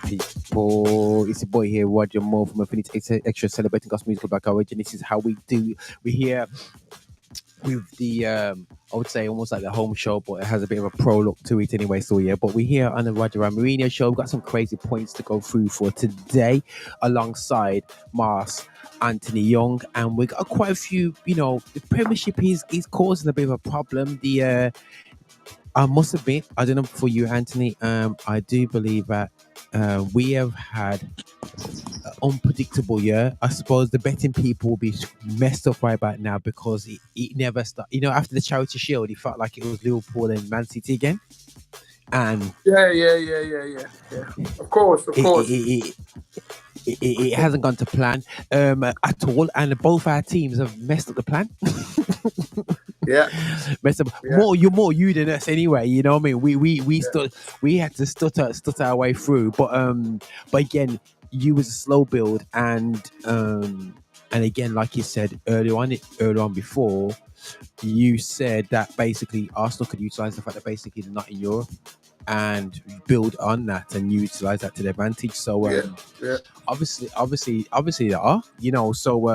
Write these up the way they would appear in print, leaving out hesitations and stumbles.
People, it's your boy here, Roger Moore from Infinity Extra, celebrating gospel musical back origin. This is how we do. We're here with the, I would say almost like the home show, but it has a bit of a pro look to it anyway. So yeah, but we're here on the Roger Van Moorinho Show. We've got some crazy points to go through for today, alongside Mars, Anthony Young, and we got quite a few. You know, the Premiership is causing a bit of a problem. I must admit, I don't know for you, Anthony. I do believe that we have had an unpredictable year. I suppose the betting people will be messed up right about now because it never started. You know, after the Charity Shield, it felt like it was Liverpool and Man City again. And yeah. Of course. It hasn't gone to plan at all, and both our teams have messed up the plan. Yeah, messed up. Yeah. More you than us anyway. You know what I mean? We had to stutter our way through, but again, you was a slow build, and again, like you said earlier on before, you said that basically Arsenal could utilize the fact that basically they're not in Europe and build on that and utilize that to their advantage. So obviously they are, you know. So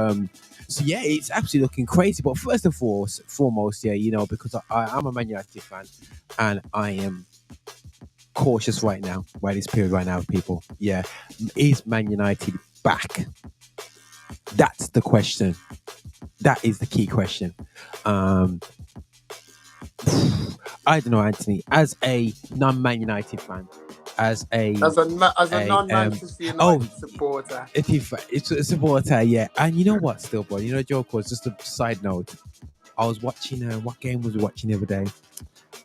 yeah, it's absolutely looking crazy. But first and foremost, yeah, you know, because I'm a Man United fan and I am cautious right now, by this period right now, people. Yeah, is Man United back? That's the question. That is the key question. I don't know, Anthony. As a non-Man United fan, as a non-Manchester United supporter, it's a supporter, yeah. And you know what, still, bro? You know, Joe, was just a side note. I was watching. What game was we watching the other day?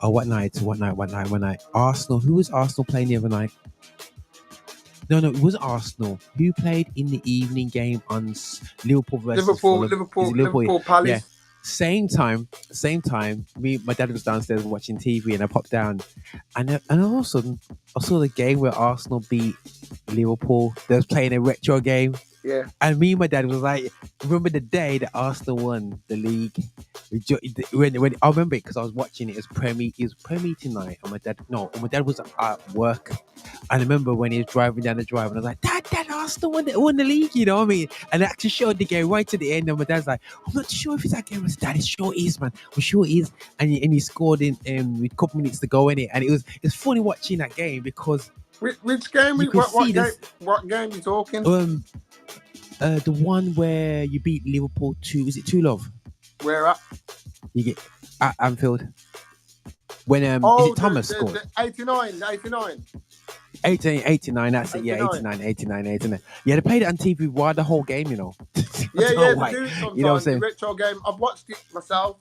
Oh, what night? Arsenal. Who was Arsenal playing the other night? No, it wasn't Arsenal. Who played in the evening game on Liverpool versus Liverpool Palace? Yeah. Same time, my dad was downstairs watching TV, and I popped down, and all of a sudden I saw the game where Arsenal beat Liverpool. They was playing a retro game. Yeah. And me and my dad was like, remember the day that Arsenal won the league? When I remember it because I was watching it as Premier tonight, and my dad was at work. I remember when he was driving down the drive, and I was like, Dad, Arsenal won the league, you know what I mean? And I actually showed the game right to the end, and my dad's like, I'm not sure if it's that game. I said, Dad, it sure is, man. I'm sure it is. And he scored in with a couple minutes to go in it, and it's funny watching that game because which game? What game you talking? The one where you beat Liverpool 2. Is it 2-0? Where at? You get at Anfield. When is it Thomas scored? 89. 89, that's 89. It, yeah, 89. Yeah, they played it on TV while the whole game, you know. Yeah, they do sometimes. You know what I'm saying? The retro game, I've watched it myself,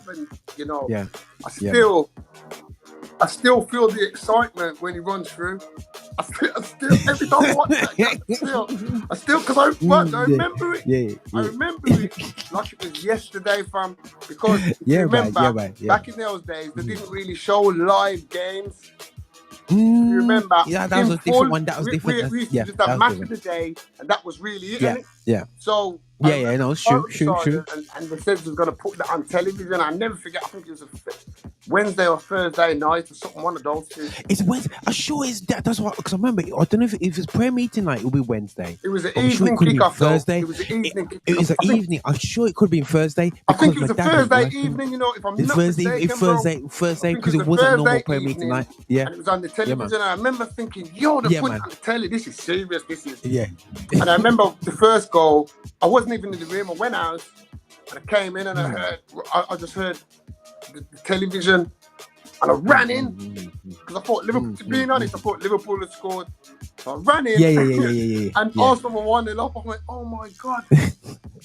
and you know, yeah. I still feel the excitement when he runs through. I still every time I watch that game, because I remember it. Yeah. I remember it like it was yesterday, fam. Because remember, back in those days, they didn't really show live games. You remember? Yeah, that was a different one. That was different. We used to just have match of the day, and that was really it. Yeah. So it's true. And they said they was going to put that on television. I never forget. I think it was a Wednesday or Thursday night or something. One of those two. It's Wednesday. I'm sure it's that. That's what. Because I remember. I don't know if it's prayer meeting night. It'll be Wednesday. It was an evening kickoff. Thursday. It was an evening. It was an evening. I'm sure it could be Thursday. I think it was a Thursday evening. You know, if I'm not mistaken, Thursday because it wasn't normal prayer meeting night. Yeah. And it was on the television. And I remember thinking, yo, they put it on the telly. This is serious. This is. Yeah. And I remember the first goal. I wasn't even in the room. I went out and I came in and I just heard the television and I ran in because I thought Liverpool. To be honest, I thought Liverpool had scored. So I ran in. Yeah. And Arsenal were 1-0 up. I went, oh my god!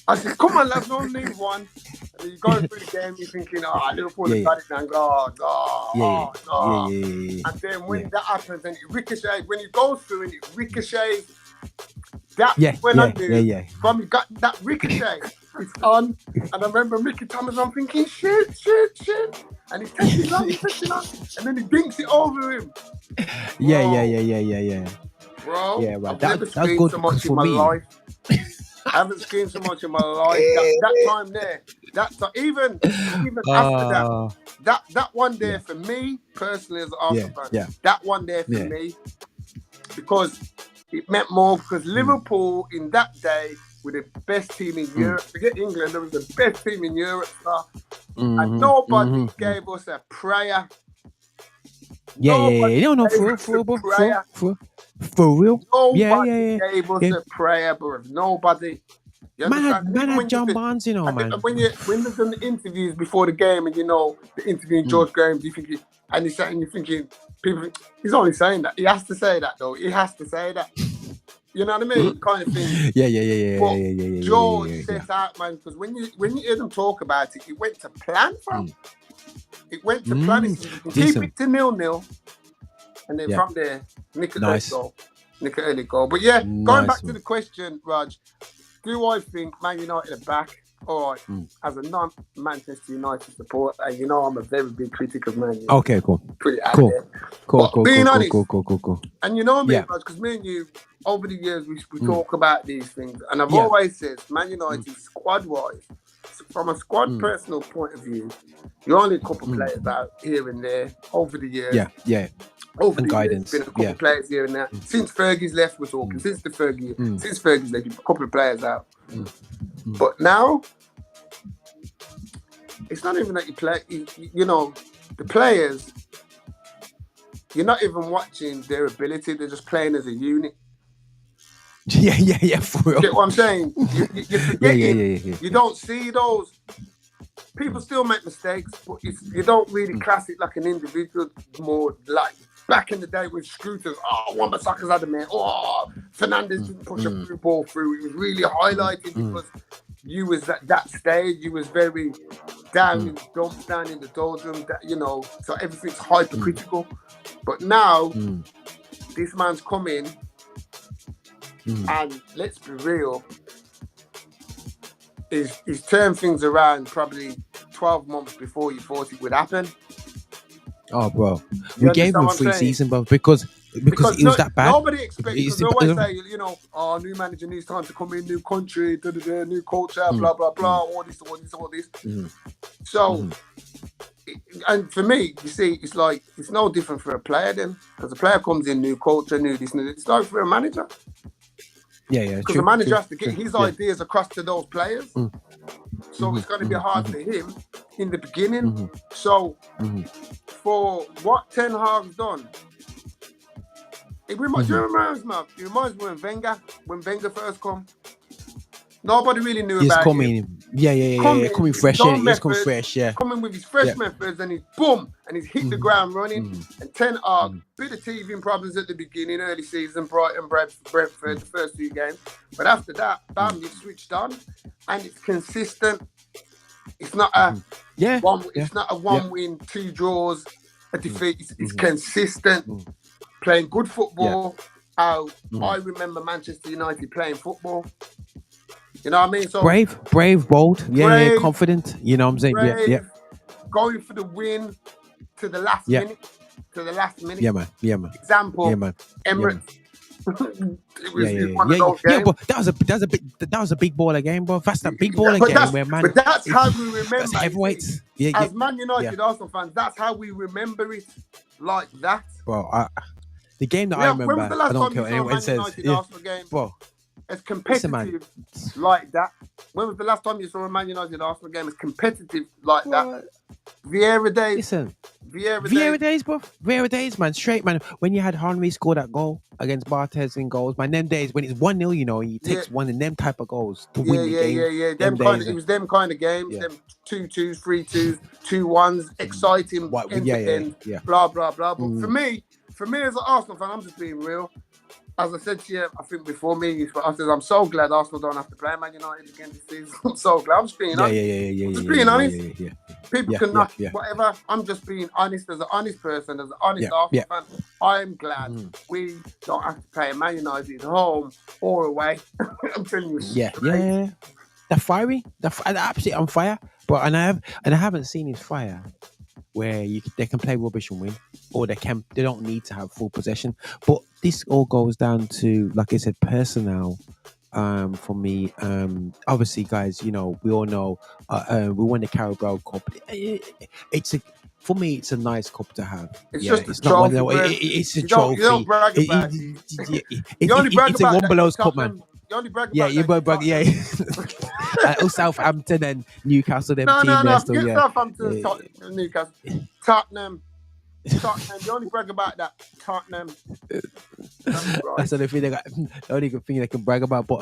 I said, come on, lads, don't leave one. And you go through the game, you're thinking, Liverpool have got it now. And then when that happens, and it ricochets. When it goes through and it ricochets. I knew from got that ricochet, it's on, and I remember Mickey Thomas. I'm thinking, shoot, and he takes it on, and then he dinks it over him. Yeah. Bro, yeah, right. I've never screamed so much in my life. I haven't screamed so much in my life. That time there, even after that one there for me personally as an Arsenal fan, that one there for me, because it meant more, because Liverpool in that day were the best team in Europe. Forget England, they was the best team in Europe, and nobody gave us a prayer. For real. Nobody gave us a prayer, bro. Nobody. Man had John Barnes, you know, man. When they've done the interviews before the game, and the interviewing George Graham, you're thinking, people, he's only saying that. He has to say that, though. He has to say that. You know what I mean? Kind of thing. Yeah. George set out, man, because when you hear them talk about it, it went to plan, fam. It went to plan. Keep it to 0-0, and then from there, nick an early goal. But going back to the question, Raj, do I think Man United are back? All right, as a non-Manchester United supporter, I'm a very big critic of Man United. Okay, cool. Pretty out there. Cool. Being honest, cool. And you know me, Raj, because me and you, over the years, we talk about these things, and I've always said, Man United, squad-wise, from a squad personal point of view, you're only a couple players out here and there over the years. Over the guidance. Years, been a couple players here and there. Since Fergie's left, we're talking. Since Fergie's left, a couple of players out. But now, it's not even that you play. The players, you're not even watching their ability. They're just playing as a unit. Yeah, for real. Get what I'm saying? You're forgetting. You don't see those. People still make mistakes, but you don't really class it like an individual. More like back in the day with Scooters. Oh, Wan-Bissaka's had a man. Oh, Fernandes didn't push a through ball through. It was really highlighted because you was at that stage. You was very down in the dumps, down in the doldrums. So everything's hypercritical. But now, this man's come in. And let's be real, he's turned things around probably 12 months before you thought it would happen. Oh, bro. We gave him 3 seasons, bro, because it was that bad. Nobody expects, they always say, new manager needs time to come in, new country, new culture, blah, blah, blah, all this. So, and for me, you see, it's like, it's no different for a player then, because a player comes in, new culture, new this, new this. It's like for a manager. Yeah. Because the manager has to get his ideas across to those players. So it's going to be hard for him in the beginning. So for what Ten Hag's done, it reminds me when Wenger first come. Nobody really knew about him. Coming fresh. Coming with his fresh methods, and he's hit the ground running. And Ten Hag, bit of teething problems at the beginning, early season, Brighton, Brentford, the first 2 games. But after that, bam, he switched on, and it's consistent. It's not a It's not a 1 win, 2 draws, a defeat. It's consistent, playing good football. I remember Manchester United playing football. You know what I mean? So brave, bold, confident. You know what I'm saying? Brave, going for the win to the last minute. Yeah, man. Example, Emirates. It was one of those games. But that was a big baller game, bro. That's that big baller game where man. But that's how we remember it. Heavyweights. As Man United Arsenal fans, that's how we remember it, like that. Bro, the game that I remember, when was the last I don't care time what anyone says. Arsenal game? Bro. As competitive like that. When was the last time you saw a Man United Arsenal game as competitive like that? Vieira days. Listen, Vieira days, bro. Vieira days, man. Straight, man. When you had Henry score that goal against Barthez in goals, man. Them days when it's 1-0, he takes one of them type of goals to win the game. It was them kind of games. Them 2-2s, 3-2s, 2-1s, exciting. Blah blah blah. But for me as an Arsenal fan, I'm just being real. As I said to you, I think before me, I said I'm so glad Arsenal don't have to play Man United again this season. I'm so glad. I'm just being honest. Just being honest. People can knock whatever. I'm just being honest as an honest person, as an honest Arsenal fan. I'm glad we don't have to play Man United home or away. I'm telling you. Yeah. They're fiery. They're absolutely on fire. But and I haven't seen his fire where they can play rubbish and win, or they don't need to have full possession. But this all goes down to, like I said, personnel for me, obviously, guys, we all know we won the Carabao Cup. It's a For me, it's a nice cup to have. It's Yeah, just a it's not one. trophy, bro. It's a You don't trophy. brag about it. You only brag It's a about one that below in cup, man. Tottenham. You only brag Yeah, about you that both in brag. Yeah, Tottenham. Southampton and Newcastle, them No, team no, there no. still. Forget Yeah, Southampton, Tottenham, Newcastle, Tottenham. You only brag about that Tottenham. That's the only thing the only good thing they can brag about. But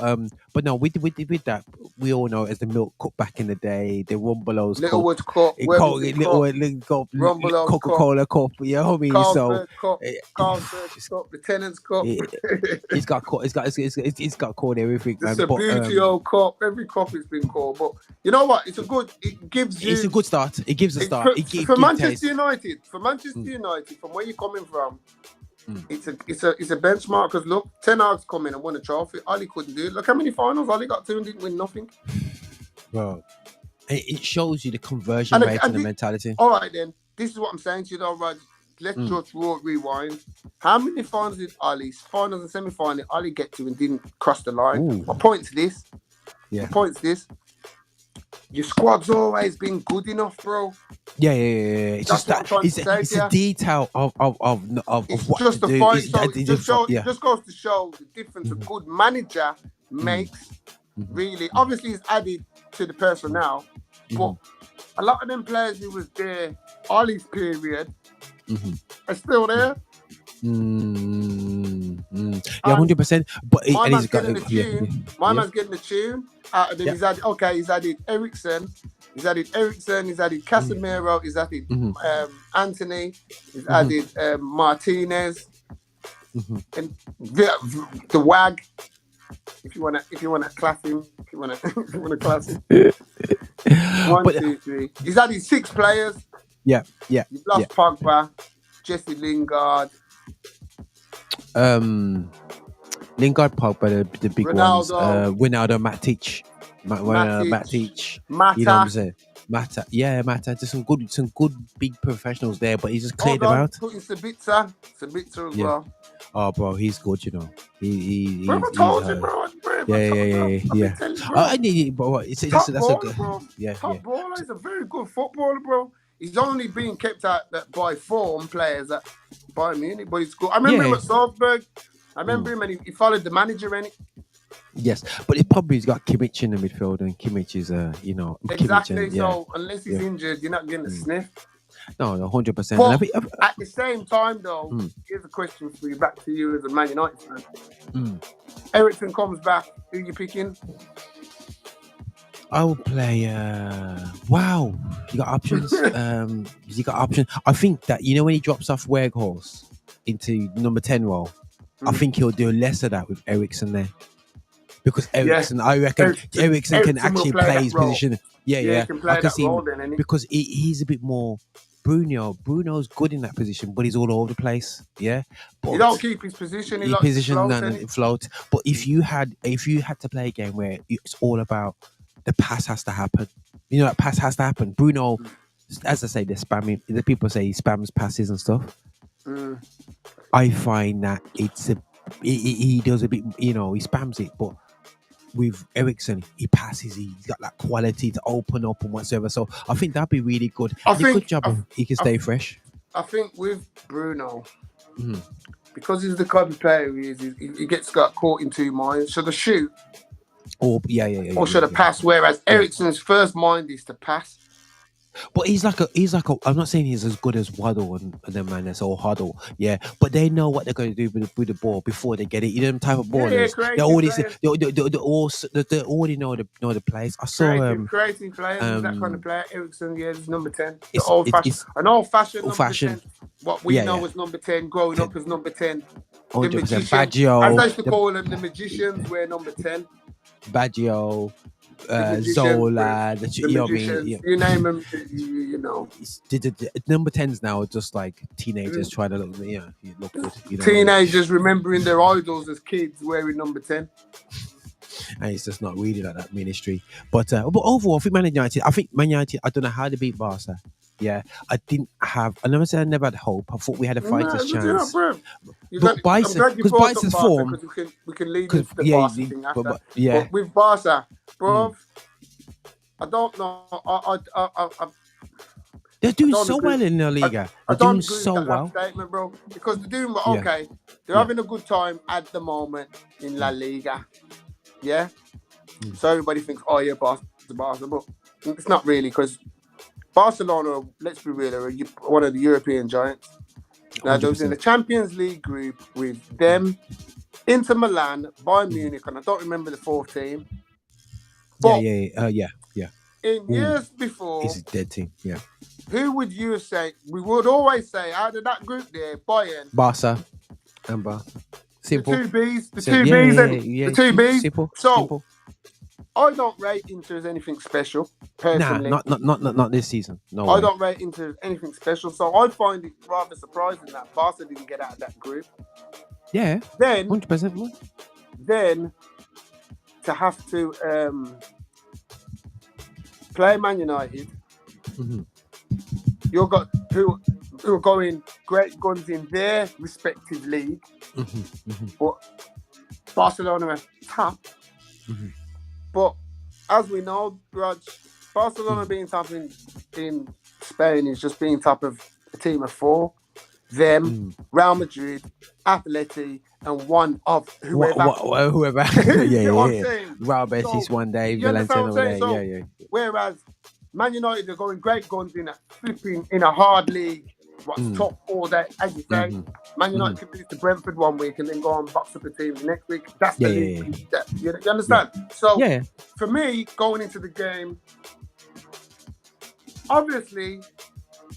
no, with that, we all know as the Milk Cup back in the day, the Rumbelows Cup, Littlewood Cup, Wellington Cup, Rumbelows Coca-Cola Cup. You know what I mean? So Cup, Carlsberg Cup, the Tenants Cup. It's got called everything, The man. Sabutio Cup, every cup has been called. But you know what? It gives you. It's a good start. It gives a start. For Manchester United, from where you're coming from, it's a benchmark. Because look, Ten Hag's come in and won a trophy. Oli couldn't do it. Look how many finals Oli got to and didn't win nothing. Bro, it shows you the conversion rate and the mentality. All right, then. This is what I'm saying to you, though, Roger. Let's just rewind. How many finals did finals and semi-final, Oli get to and didn't cross the line? Ooh. My point's this. Yeah. My point's this. Your squad's always been good enough, bro. Yeah. It's just that it's a detail of what just to do. It just goes to show the difference a good manager makes. Really, obviously, it's added to the personnel, but a lot of them players who was there Ollie's period are still there. Yeah, 100%. But my man's getting the tune out of them. He's added Ericsson. He's added Casemiro. He's added Anthony. He's added Martinez and the WAG. If you wanna class him, if you wanna class him. 1, 2, 3. He's added 6 players. Yeah. You've lost Pogba, Jesse Lingard. Lingard, Pogba, the big ones. Ronaldo, Matic. Mata. You know what I'm saying? Mata. There's some good big professionals there, but he just cleared them out. Putting Sabitzer as well. Oh, bro, he's good, you know. I told you, bro. Yeah. I need it, bro. That's a good. Bro. Yeah. Top baller. He's a very good footballer, bro. He's only being kept out by form players at Bayern Munich, but he's good. I remember him at Salzburg. I remember him, and he followed the manager in it. Yes, but he's got Kimmich in the midfield, and Kimmich is, exactly. So unless he's injured, you're not getting a sniff. No, 100%. At the same time, though, here's a question for you, back to you as a Man United fan. Ericsson comes back. Who are you picking? I will play. Wow, you got options. I think that when he drops off Weghorst into number 10 role, I think he'll do less of that with Ericsson there. Because Ericsson, I reckon Ericsson can actually play his position. Yeah. I can see him because he's a bit more Bruno's good in that position, but he's all over the place. Yeah, but he don't keep his position. He position and float. But if you had to play a game where it's all about the pass has to happen, that pass has to happen. Bruno, as I say, they're spamming. The people say he spams passes and stuff. I find that he does a bit. He spams it, but with Ericsson, he passes. He's got that quality to open up and whatsoever. So I think that'd be really good. Good job. He can stay fresh. I think with Bruno, because he's the kind of player he is, he got caught in two minds. Should I shoot? Or should I pass? Whereas Ericsson's first mind is to pass. But he's like a. I'm not saying he's as good as Waddle and the man that's all huddle. Yeah, but they know what they're going to do with the ball before they get it. You know them type of ballers. They already know the plays. I saw creative players. That kind of player. Ericsson, is number 10. An old-fashioned number 10. What we know as number 10, growing up as number 10. 100%. Baggio. As I used to call them, the magicians were number 10. Baggio. Zola, you name them, The number 10s now are just like teenagers trying to look good. Teenagers remembering their idols as kids wearing number 10. And it's just not really like that ministry. But overall, I think Man United, I don't know how they beat Barca. Yeah, I never said I never had hope. I thought we had a fighter's chance. Bro. But Bison, because Bison's form, because we can lead into the yeah, Barca thing after. yeah. But with Barca, bro, I don't know. I they're doing so well in La Liga. They're doing so well, statement, bro. Because they're doing okay. They're having a good time at the moment in La Liga. Yeah. So everybody thinks, oh yeah, Barca, but it's not really, because Barcelona, let's be real, are one of the European giants. Now, they was in the Champions League group with them, Inter Milan, Bayern Munich, and I don't remember the fourth team. But yeah. In years before, it's a dead team. Yeah. Who would you say? We would always say out of that group there, Bayern, Barca, and Barca. Simple. The two Bs. The two Bs. Simple. So I don't rate Inter as anything special, personally. Nah, not this season. No I way. don't rate Inter as anything special. So I find it rather surprising that Barca didn't get out of that group. Yeah. Then 100% more. Then to have to play Man United. You've got who are going great guns in their respective league, but Barcelona are top. But as we know, Rog, Barcelona being top in Spain is just being top of a team of four. Them, Real Madrid, Atleti, and one of whoever. Yeah. Real Betis one day, Valencia another day. Yeah. Whereas Man United are going great guns in a hard league, top all day, as you say. Man United could lose to Brentford one week and then go and box up a team the next week. That's the league. You understand? So for me, going into the game, obviously,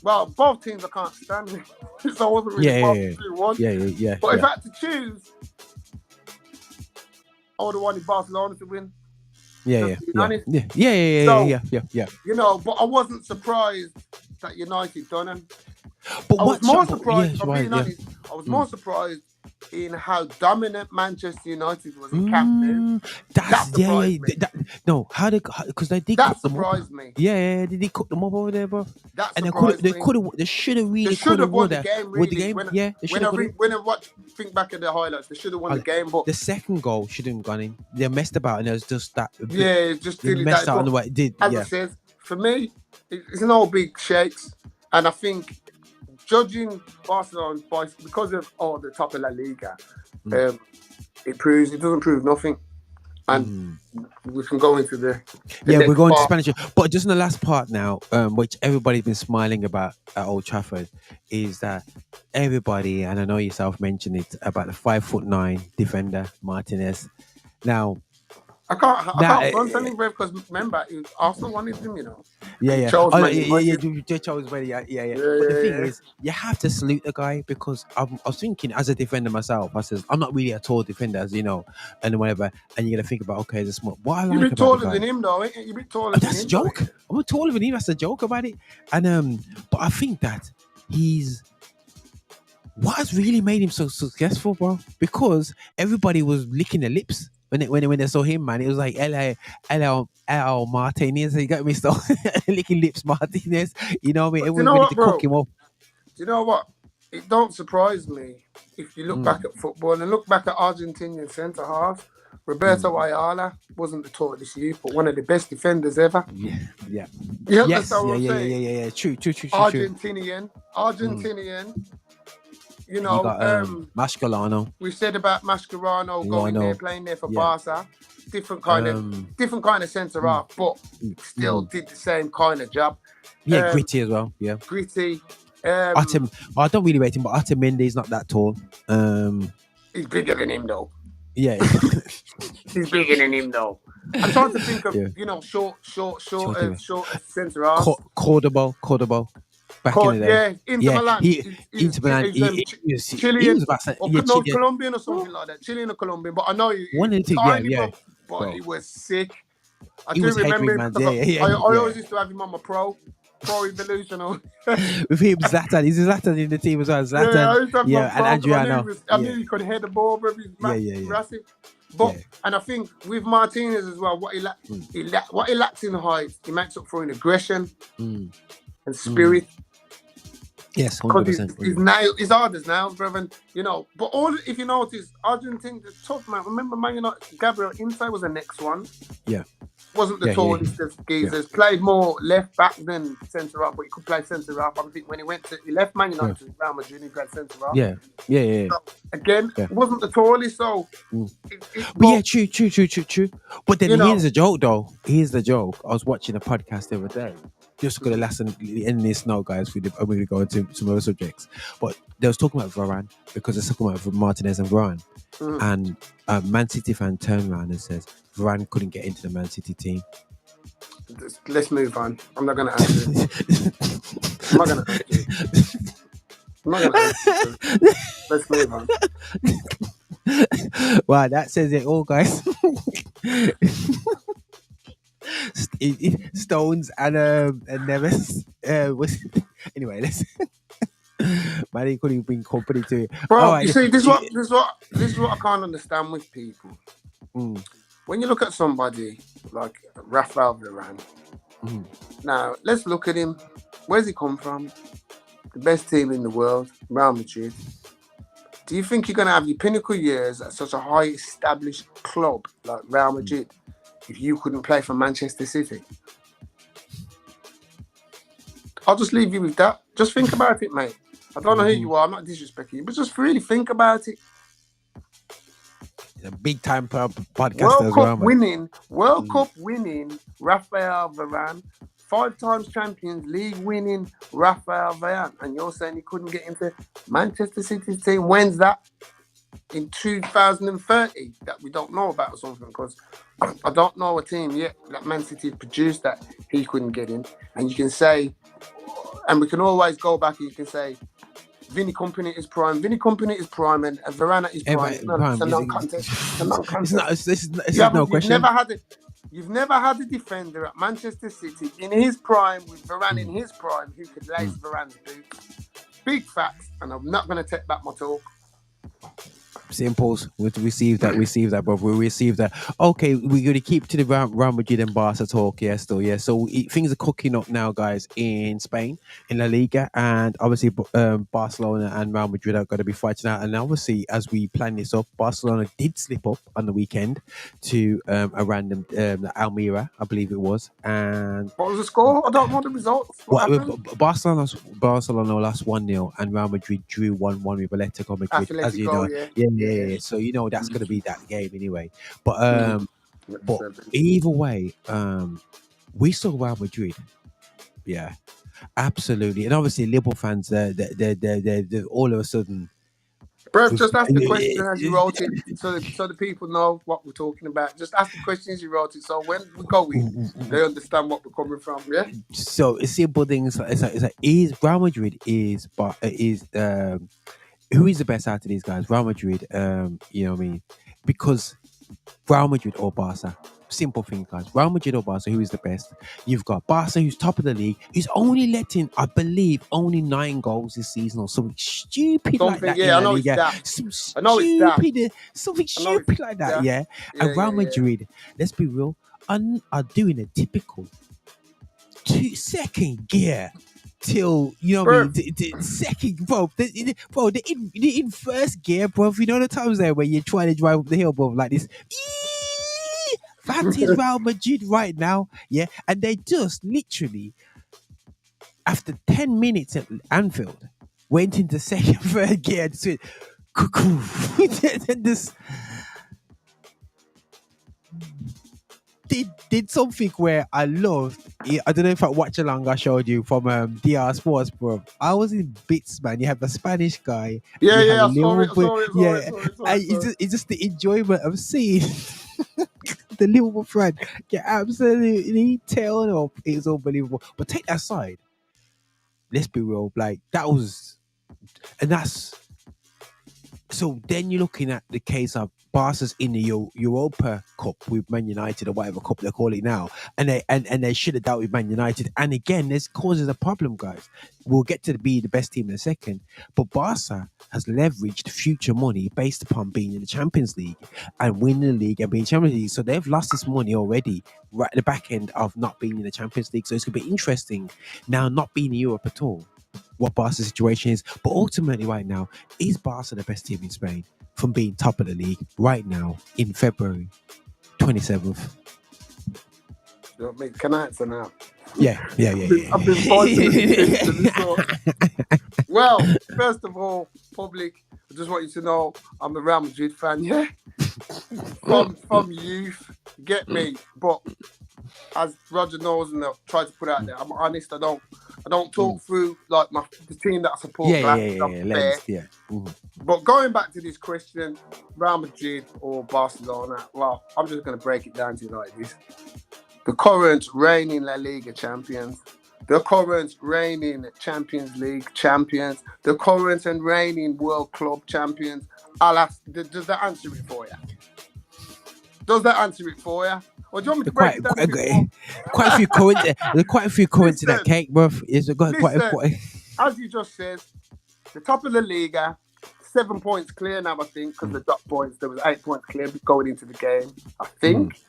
well, both teams I can't stand. So I wasn't really one. Yeah. But if I had to choose, I would have wanted Barcelona to win. Yeah. You know, but I wasn't surprised that United done it. But I was more surprised. I was more surprised in how dominant Manchester United was in Camp Nou. Because they did. That surprised me. Yeah, did they cook them up over there, bro? That and they should have really won the game. Really. The game. When I think back at the highlights, they should have won the game. But the second goal shouldn't have gone in. They messed about, and it was just that. Just really messed out in the way it did. As I said, for me, it's no big shakes, and I think, judging Barcelona because of the top of La Liga, it doesn't prove nothing. And we can go into the we're going to Spanish. But just in the last part now, which everybody's been smiling about at Old Trafford, is that everybody, and I know yourself mentioned it, about the 5'9" defender Martinez. Now, I can't front anything, because remember, Arsenal wanted him, you know. You chose Manny. But the thing is, you have to salute the guy, because I was thinking, as a defender myself, I says, I'm not really a tall defender, as you know, and whatever. And you're gonna think about, okay, this what I like. You're a bit taller than him, though, ain't you? You're a bit taller than him. That's a joke. I'm taller than him. That's a joke about it. And but I think that what has really made him so successful, bro, because everybody was licking their lips when they saw him, man. It was like L Martinez. You got me still licking lips, Martinez. You know what I mean? Everyone ready to cook him up. Do you know what? It don't surprise me if you look back at football and look back at Argentinian centre half. Roberto Ayala wasn't the tallest youth, but one of the best defenders ever. Yeah. You understand what I'm saying? Yeah. True. Argentinian. You know, you got Mascherano. We said about Mascherano going there, playing there for Barca. Different kind of centre half, but still did the same kind of job. Gritty as well. Yeah, gritty. I don't really rate him, but Otamendi's not that tall. He's bigger than him, though. Yeah, he's bigger than him, though. I'm trying to think of short centre half. Cordoba. Back in the day. Inter Milan. Inter Milan. Chilean or Colombian or something like that. Chilean or Colombian, but I know he but he was sick. I do remember him. I always used to have him on my Pro Evolution. With him, Zlatan. Is Zlatan in the team as well? Zlatan. And Adriano. I knew he could head the ball, bro. He's massive. But and I think with Martinez as well, what he lacks in height, he makes up for in aggression. and spirit. Yes, Because 100%. his hard as nails, brother. You know, but all if you notice, Argentina, the tough man. Remember, man, you know, Gabriel Ince was the next one. Yeah. Wasn't the tallest of geezers. Played more left back than centre half, but he could play centre half. I think when he left Man United to Real Madrid, he played centre half. Yeah. So, again, wasn't the tallest, so. But true. But then here's the joke, though. Here's the joke. I was watching a podcast the other day. Just got a lesson in this now, guys. I'm going to go into some other subjects. But they was talking about Varane because they're talking about Martinez and Varane. And a Man City fan turned around and says Varane couldn't get into the Man City team. Let's move on. I'm not going to answer it. I'm not going to answer it. Let's move on. Wow, that says it all, guys. Stones and Neves. Anyway, let's. Man, he couldn't bring company to it. Bro, you see, this is what I can't understand with people. When you look at somebody like Rafael Varane, now let's look at him. Where's he come from? The best team in the world, Real Madrid. Do you think you're going to have your pinnacle years at such a high established club like Real Madrid if you couldn't play for Manchester City? I'll just leave you with that. Just think about it, mate. I don't know who you are. I'm not disrespecting you, but just really think about it. A big time podcast World Cup winning Rafael Varane, 5 times Champions League winning Rafael Varane, and you're saying he couldn't get into Manchester City's team. When's that? In 2030 that we don't know about or something, because I don't know a team yet that Man City produced that he couldn't get in. And you can say, and we can always go back and you can say Vinny Kompany is prime, and Varane is prime. It's a non-contest. It's no question. You've never had a defender at Manchester City in his prime with Varane in his prime who could lace Varane's boots. Big facts, and I'm not going to take back my talk. Simples. We receive that, bro. We receive that. Okay, we're going to keep to the Real Madrid and Barca talk, So things are cooking up now, guys, in Spain, in La Liga, and obviously Barcelona and Real Madrid are going to be fighting out. And obviously, as we plan this up, Barcelona did slip up on the weekend to a random Almeria, I believe it was. And what was the score? I don't know the results. Barcelona lost 1-0, and Real Madrid drew 1-1 with Atletico Madrid, as you know. Yeah. So you know that's going to be that game anyway. But either way, we saw Real Madrid. Yeah, absolutely. And obviously, Liverpool fans, they're all of a sudden. Bro, just ask the question as you wrote it, so the people know what we're talking about. Just ask the questions you wrote it, so when we go in, they understand what we're coming from. Yeah. So it's simple things. It's like Real Madrid is who is the best out of these guys? Real Madrid, you know what I mean? Because Real Madrid or Barca. Simple thing, guys. Real Madrid or Barca, who is the best? You've got Barca, who's top of the league, who's only letting, I believe, only 9 goals this season or something stupid like that. Yeah, I know it's that. Something stupid like that, yeah. And Real Madrid, let's be real, are doing a typical 2-second gear. Till you know what I mean, the second, bro, they're in first gear, bro. You know the times there where you're trying to drive up the hill, bro, like this. That is Real Madrid right now, yeah. And they just literally, after 10 minutes at Anfield, went into third gear. This did something where I loved. I don't know if I watch along. I showed you from DR Sports, bro. I was in bits, man. You have the Spanish guy. I saw it. It's just the enjoyment of seeing the Liverpool fan get absolutely tailed up. It's unbelievable. But take that aside. Let's be real. Like that was, and that's. So then you're looking at the case of Barca's in the Europa Cup with Man United or whatever cup they call it now, and they should have dealt with Man United. And again, this causes a problem, guys. We'll get to be the best team in a second, but Barca has leveraged future money based upon being in the Champions League and winning the league and being Champions League. So they've lost this money already right at the back end of not being in the Champions League. So it's going to be interesting now not being in Europe at all, what Barca's situation is. But ultimately right now, is Barca the best team in Spain from being top of the league right now in February 27th? Can I answer now? Yeah. I've been fighting. Well, first of all, public, I just want you to know I'm a Real Madrid fan, yeah? from youth, get me. But as Roger knows and I've tried to put out there, I'm honest. I don't talk through like the team that I support. Yeah. But going back to this question, Real Madrid or Barcelona, well, I'm just going to break it down to you like this. The current reigning La Liga champions, the current reigning Champions League champions, the current and reigning World Club champions. Does that answer it for you? Or do you want me to break it down? Quite a few currents. There's quite a few currents in that cake, bro. As you just said, the top of the Liga, 7 points clear now, I think, because the dot points, there was 8 points clear going into the game, I think.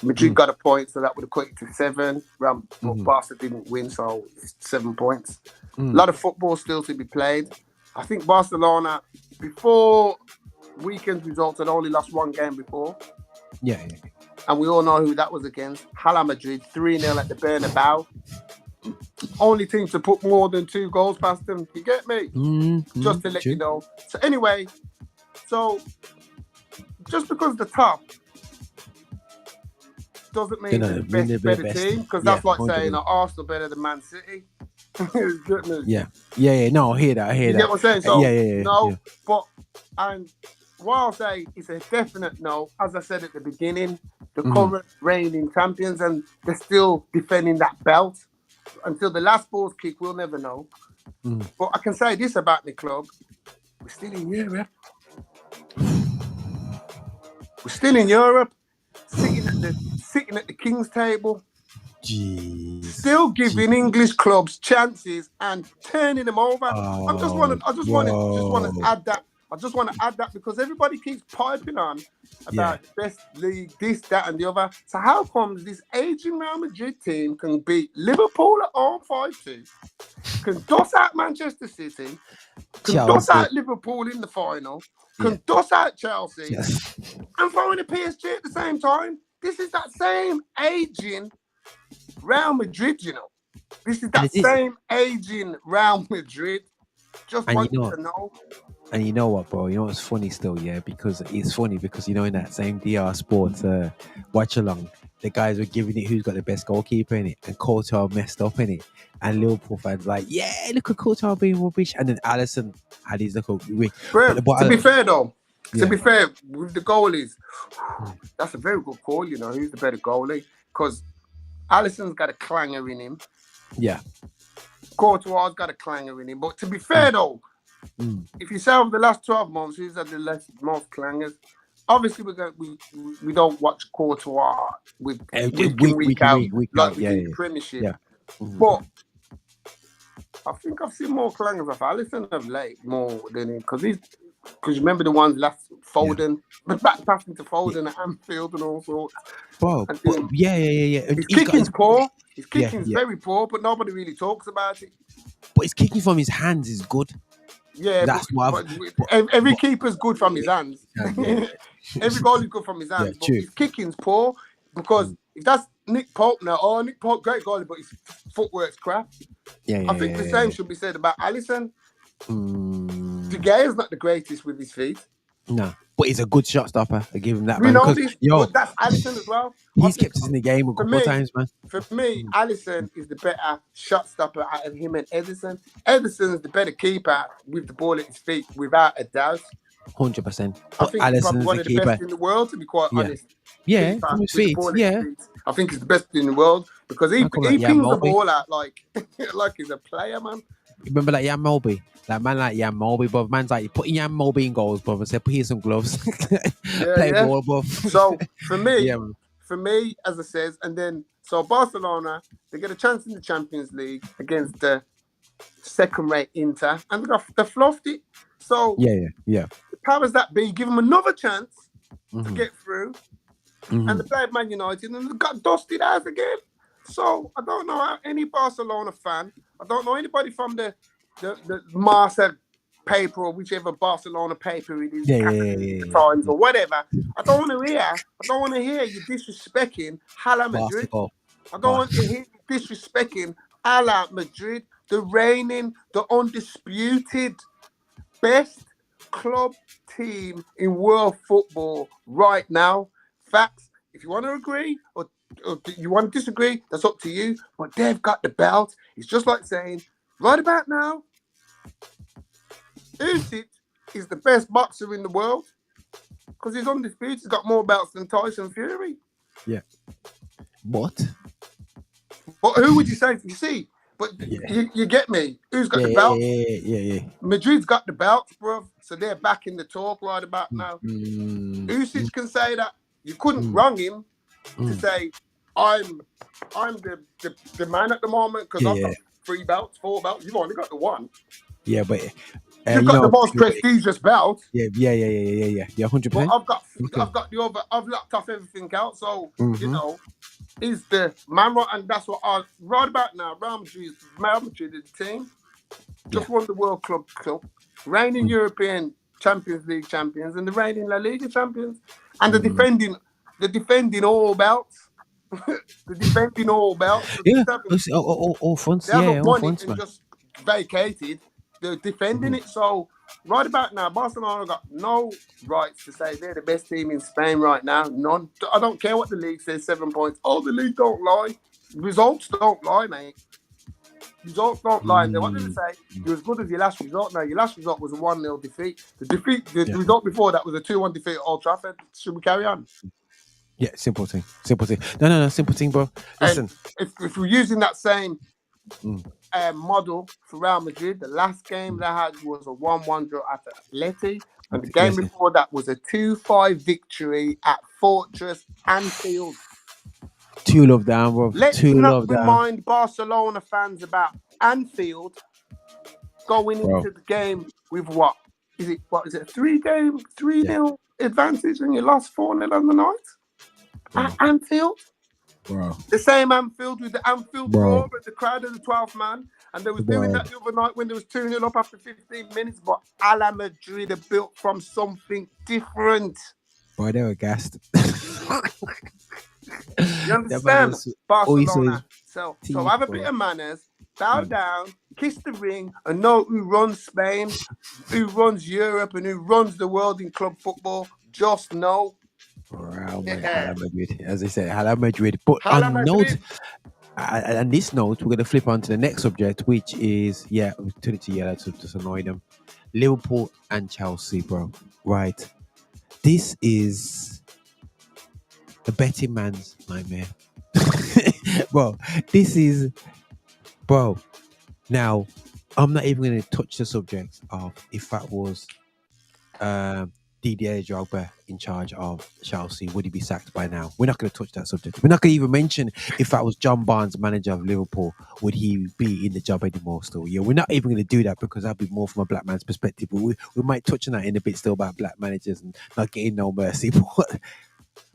Madrid got a point, so that would equate to 7. But Barca didn't win, so it's 7 points. A lot of football still to be played. I think Barcelona, before weekend results, had only lost 1 game before. Yeah. And we all know who that was against. Hala Madrid, 3-0 at the Bernabeu. Only team to put more than 2 goals past them. You get me? Just to let you know. So anyway, just because the top doesn't mean they're the better team, because that's like saying Arsenal better than Man City. Yeah. No, I hear that. You get what I'm saying? So, but and what I'll say is a definite no. As I said at the beginning, the current reigning champions, and they're still defending that belt until the last ball's kick. We'll never know. But I can say this about the club: we're still in Europe. Sitting at the King's table. Jeez. Still giving English clubs chances and turning them over. I just want to add that. I just want to add that because everybody keeps piping on about the best league, this, that, and the other. So how comes this aging Real Madrid team can beat Liverpool at home 5-2, can dust out Manchester City, can dust out Liverpool in the final, can dust out Chelsea, and throw in a PSG at the same time? This is that same aging Real Madrid, you know. This is that same aging Real Madrid. Just want you to know. And you know what, bro? You know what's funny still, because it's funny because, in that same DR Sports watch along, the guys were giving it who's got the best goalkeeper in it, and Courtois messed up in it, and Liverpool fans like, look at Courtois being rubbish, and then Alisson had his little. To be fair though, with the goalies, that's a very good call. Who's the better goalie? Because Alisson's got a clanger in him. Yeah. Courtois got a clanger in him. But to be fair though, if you say over the last 12 months, who's had the most clangers? Obviously, we don't watch Courtois with week out like we do the Premiership. Yeah. But I think I've seen more clangers of Alisson of late, more than him, because remember the ones last Foden, but back passing to Foden at Anfield and all sorts. Bro, his kicking's poor. His kicking's very poor, but nobody really talks about it. But his kicking from his hands is good. Yeah, that's every keeper's good from his hands. Every goal is good from his hands. But his kicking's poor because if that's Nick Pope now, Nick Pope, great goalie, but his footwork's crap. I think the same should be said about Alisson. De Gea's not the greatest with his feet. No, but he's a good shot stopper. I give him that. We know this, but that's Alisson as well. He's kept us in the game a couple of times, man. For me, Alisson is the better shot stopper out of him and Ederson. Ederson is the better keeper with the ball at his feet, without a doubt. 100%. I think he's probably one of the best in the world, to be quite honest. Yeah, from his feet. Yeah. I think he's the best in the world because he pings the ball out like he's a player, man. Remember like Jan Molby? Like man like Jan Molby, bro. Man's like putting Jan Molby in goals, bro. And said, put here some gloves. Play ball, bro. So for me, yeah, as I says, and then so Barcelona, they get a chance in the Champions League against the second-rate Inter, and they fluffed it. So yeah. The powers that be give them another chance to get through, and they played Man United and they got dusted out again. So I don't know how any Barcelona fan, I don't know anybody from the Marca paper or whichever Barcelona paper it is, Times or whatever. I don't want to hear you disrespecting Hala Madrid. I don't want to hear you disrespecting Hala Madrid, the reigning, the undisputed best club team in world football right now. Facts. If you want to agree or you want to disagree, that's up to you. But they've got the belt. It's just like saying, right about now, Usyk is the best boxer in the world because he's undisputed. He's got more belts than Tyson Fury. Yeah. What? But who would you say? You see, but you get me. Who's got the belt? Yeah. Madrid's got the belts, bro. So they're back in the talk right about now. Usyk can say that. You couldn't wrong him to say, I'm the man at the moment because I've got 3 belts, 4 belts. You've only got the 1. Yeah, but you've got the most prestigious belt. Yeah, 100%. But I've got the other. I've locked off everything else. So you know, he's the man, and that's what I right about now. Real Madrid is the team. Just won the World Club Cup, reigning European Champions League champions, and the reigning La Liga champions, and the defending all belts. The defending all belts. Yeah, all fronts. They haven't won it and just vacated. They're defending it. So right about now, Barcelona got no rights to say they're the best team in Spain right now. None. I don't care what the league says. 7 points. Oh, the league don't lie. Results don't lie, mate. Results don't lie. What did they say? You're as good as your last result. Now, your last result was a 1-0 defeat. The result before that was a 2-1 defeat at Old Trafford. Should we carry on? Yeah, simple thing. No, simple thing, bro. Listen. If we're using that same model for Real Madrid, the last game they had was a 1-1 draw at Atleti, and the game before that was a 2-5 victory at Fortress Anfield. Two love down, bro. Let's not remind Barcelona fans about Anfield going into the game with what is it? What is it? 3-0 advantage, and you lost 4-0 on the night at Anfield. Bro. The same Anfield with the Anfield roar, but the crowd of the 12th man, and they was doing that the other night when there was 2-0 up after 15 minutes. But Hala Madrid are built from something different. Boy, they were gassed. You understand? Barcelona. So have a bit of manners, bow down, kiss the ring, and know who runs Spain, who runs Europe, and who runs the world in club football. Just know. Hala Madrid. As I said, Hala Madrid. But on this note, we're going to flip on to the next subject, which is, we turn it to yellow to just annoy them. Liverpool and Chelsea, bro. Right. This is a betting man's nightmare. Bro, now, I'm not even going to touch the subject of if that was Didier Drogba in charge of Chelsea, would he be sacked by now? We're not going to touch that subject. We're not going to even mention if that was John Barnes, manager of Liverpool, would he be in the job anymore still? Yeah, we're not even going to do that because that'd be more from a black man's perspective. But we might touch on that in a bit still about black managers and not getting no mercy. But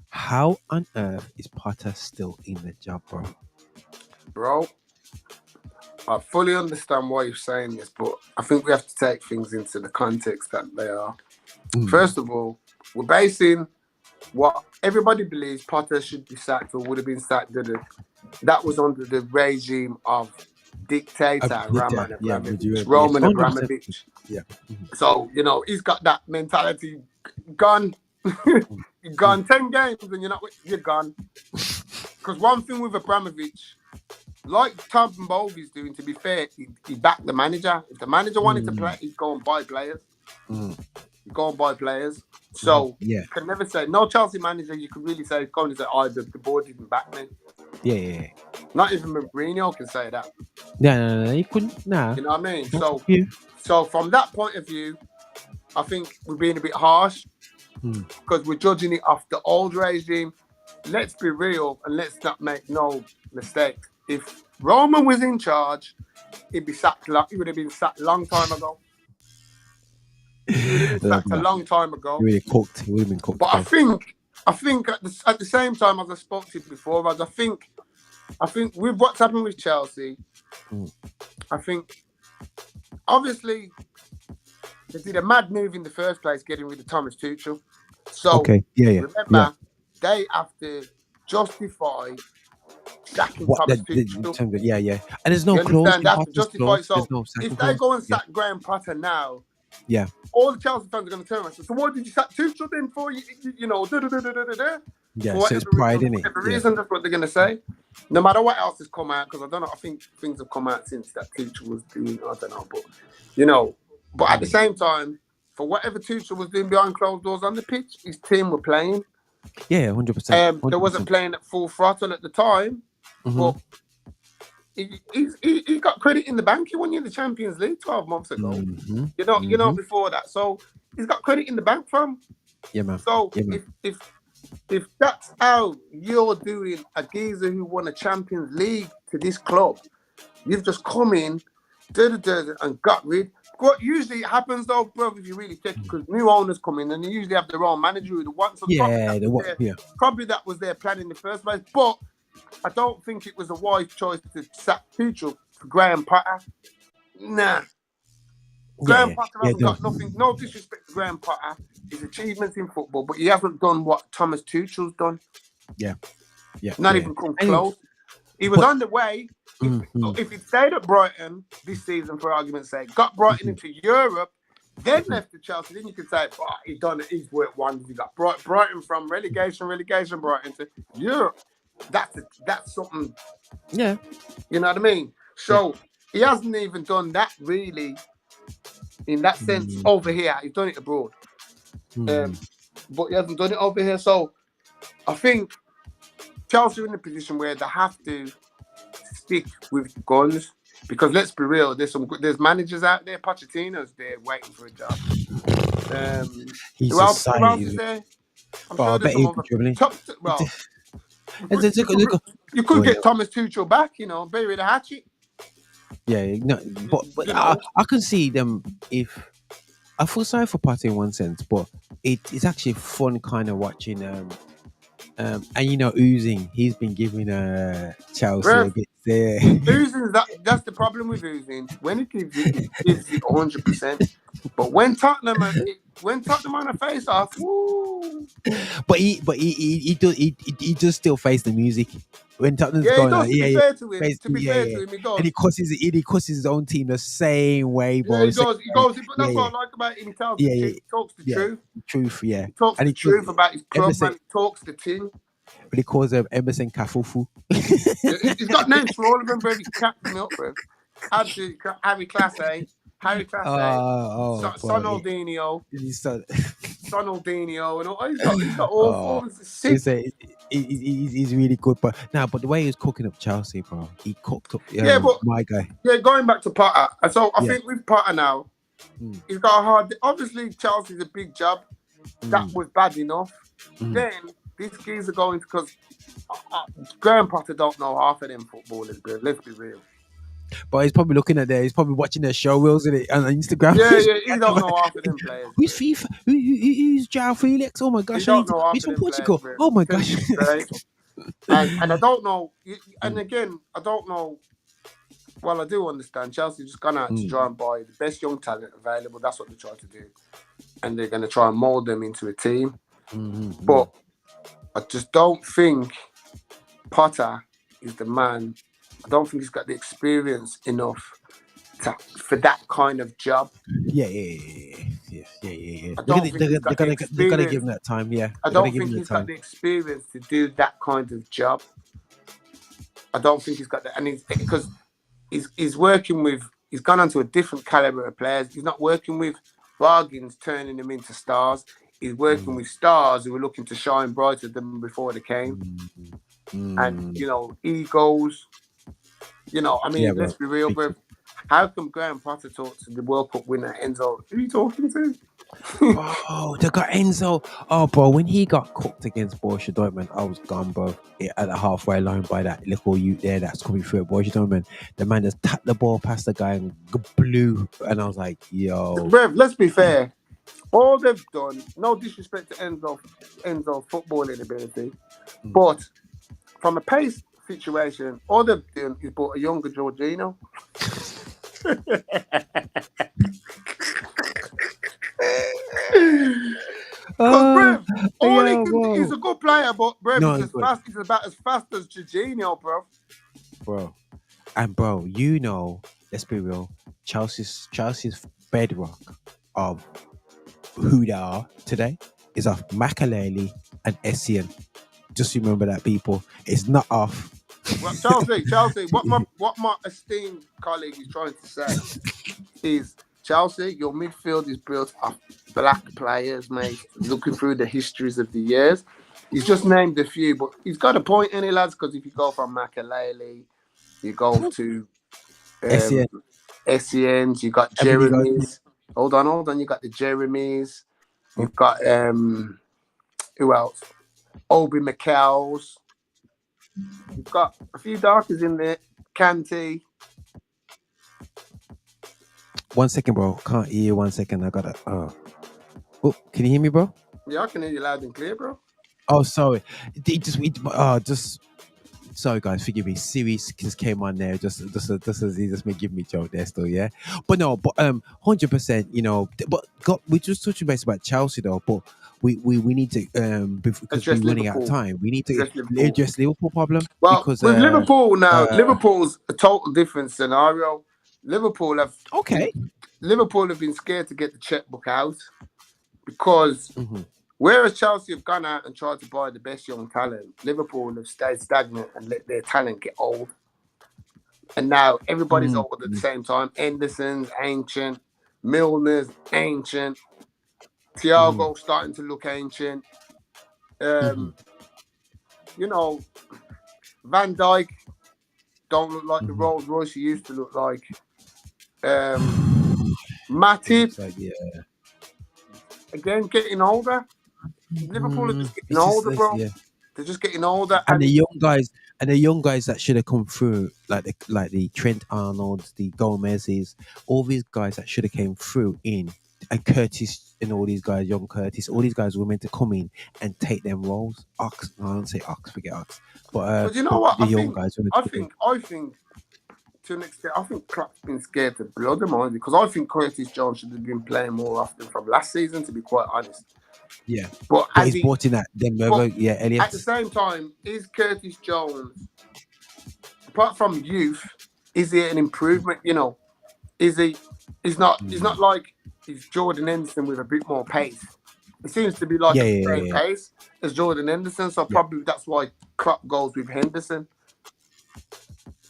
how on earth is Potter still in the job, bro? Bro, I fully understand why you're saying this, but I think we have to take things into the context that they are. First of all, we're basing what everybody believes Potter should be sacked or would have been sacked. That was under the regime of dictator Roman Abramovich. Yeah. So, you know, he's got that mentality. Gone. You're gone 10 games and you're gone. Because one thing with Abramovich, like Tom Bowlby's doing, to be fair, he backed the manager. If the manager wanted to play, he'd go and buy players. Go and buy players. So you can never say no Chelsea manager. You could really say, go and say, the board didn't back me. Yeah. Not even Mourinho can say that. No, he couldn't. Nah. You know what I mean? Yeah. So from that point of view, I think we're being a bit harsh because we're judging it off the old regime. Let's be real and let's not make no mistake. If Roman was in charge, he'd be sacked. He would have been sacked a long time ago. He would have been sacked a long time ago. He would have cooked. He would have been cooked. But I think at the same time, as I spoke to you before, I think with what's happened with Chelsea, I think obviously they did a mad move in the first place, getting rid of Thomas Tuchel. So remember, they have to justify sacking Thomas Tuchel. Yeah. And there's no clause. They have to justify. So if they go and sack Graham Potter now, all the Chelsea fans are going to turn around. So what did you sack Tuchel then for? You know, yeah, so it's pride, isn't it? For whatever reason, that's what they're going to say. No matter what else has come out, because I don't know, I think things have come out since that Tuchel was doing, I don't know, but, you know, but at the same time, for whatever Tuchel was doing behind closed doors on the pitch, his team were playing. Yeah, 100%. They wasn't playing at full throttle at the time, but he got credit in the bank. He won you the Champions League 12 months ago. You know, before that. So he's got credit in the bank from. Yeah, man. So if that's how you're doing a geezer who won a Champions League to this club, you've just come in, and got rid. What usually happens though, bro, if you really check, because new owners come in and they usually have their own manager who wants. Probably that was their plan in the first place, but I don't think it was a wise choice to sack Tuchel for Graham Potter. Nah. Graham Potter hasn't got nothing. No disrespect to Graham Potter, his achievements in football, but he hasn't done what Thomas Tuchel's done. Yeah. Not even come close. He was on the way. If he stayed at Brighton this season, for argument's sake, got Brighton into Europe, then left to Chelsea, then you could say, he's done it. He's worked wonders. He got Brighton from relegation Brighton to Europe. That's something. Yeah. You know what I mean? So he hasn't even done that really in that sense over here. He's done it abroad. But he hasn't done it over here. So I think Chelsea are in a position where they have to stick with guns, because let's be real, there's managers out there, Pochettino's there waiting for a job. Who else is there? I'm sure there's some other you could get Thomas Tuchel back, you know, bury the hatchet. Yeah, no, but I can see them. If I feel sorry for Potter in one sense, but it's actually fun kind of watching. And you know, Oozing, he's been giving Chelsea a bit there. Oozing, that's the problem with Oozing. When he gives it 100%. But when Tottenham on a face off, woo. But he does still face the music when Tottenham's going on. To be fair to him, he does. And he cusses his own team the same way, bro. Yeah, he goes. But that's what I like about him. He talks the truth. Truth, yeah. He talks the truth about his club, man. He talks the thing. But he calls them Emerson Kafufu. He's got names for all of them, bro. He's capping me up, bro. Harry Class A. Sonaldinho. Sonaldinho and all. He's got all forms of sick. He's really good, but the way he's cooking up Chelsea, bro, he cooked up. My guy. Yeah, going back to Potter. So I think with Potter now, he's got a hard. Obviously, Chelsea's a big job. That was bad enough. Then these geezers are going, because Graham Potter don't know half of them footballers, bro. Let's be real. But he's probably he's probably watching their show reels on Instagram. Yeah, he don't know half of them players. Who's FIFA? Who's João Felix? Oh my gosh, he's from Portugal. Players, oh my gosh. and I don't know. And again, I don't know. Well, I do understand. Chelsea just gone out to try and buy the best young talent available. That's what they try to do, and they're going to try and mold them into a team. But I just don't think Potter is the man. I don't think he's got the experience enough for that kind of job. Yeah. They're gonna give him that time. Yeah, I don't think he's got the experience to do that kind of job. I don't think he's got that, and because he's working with. He's gone on to a different caliber of players. He's not working with bargains, turning them into stars. He's working with stars who are looking to shine brighter than before they came. and egos. I mean, let's be real, bro. How come Graham Potter talks to the World Cup winner Enzo? Who are you talking to? Oh, they got Enzo. Oh, bro, when he got cooked against Borussia Dortmund, I was gone, bro. At the halfway line by that little youth there that's coming through at Borussia Dortmund. The man just tapped the ball past the guy and blew. And I was like, yo. Bro, let's be fair. All they've done, no disrespect to Enzo's footballing ability, but from a pace situation, all they've done is bought a younger Jorginho. Because, all he can, he's a good player, but he's about as fast as Jorginho, bro. Bro, and bro, let's be real, Chelsea's bedrock of who they are today is off Makaleli and Essien. Just remember that, people. It's not off. Well, Chelsea. What my esteemed colleague is trying to say is, Chelsea, your midfield is built of black players, mate. Looking through the histories of the years, he's just named a few, but he's got a point in it, lads. Because if you go from Makaleli, you go to Essien, you got Jeremy's. Hold on. You got the Jeremy's. You've got who else? Obi Mikel's. You've got a few darkers in there. Kanté. 1 second, bro. Can't hear you. 1 second. I got it. Oh, can you hear me, bro? Yeah, I can hear you loud and clear, bro. Oh, sorry. Sorry, guys. Forgive me. Siri just came on there. Just may give me a joke there still, yeah. But 100%. But we just touching base about Chelsea though. But we need to because we're running out of time. We need to address Liverpool problem. Well, because with Liverpool now, Liverpool's a total different scenario. Liverpool have been scared to get the checkbook out because whereas Chelsea have gone out and tried to buy the best young talent, Liverpool have stayed stagnant and let their talent get old. And now everybody's old at the same time. Henderson's ancient, Milner's ancient, Thiago starting to look ancient. Van Dijk don't look like the Rolls Royce he used to look like. Matip, again, getting older. Liverpool are just getting older, bro. Yeah. They're just getting older. And the young guys that should have come through, like the Trent Arnolds, the Gomez's, all these guys that should have came through in, and Curtis and all these guys, young Curtis, all these guys were meant to come in and take them roles. I don't say Ox, forget Ox. But you know what? The young guys. I think to an extent, I think Klopp's been scared to blood them on because I think Curtis Jones should have been playing more often from last season, to be quite honest. Yeah, but he's brought in that Elliot. At the same time, is Curtis Jones, apart from youth, is he an improvement? Is he? He's not. He's not like he's Jordan Henderson with a bit more pace. It seems to be like the same pace as Jordan Henderson, so probably that's why Klopp goes with Henderson.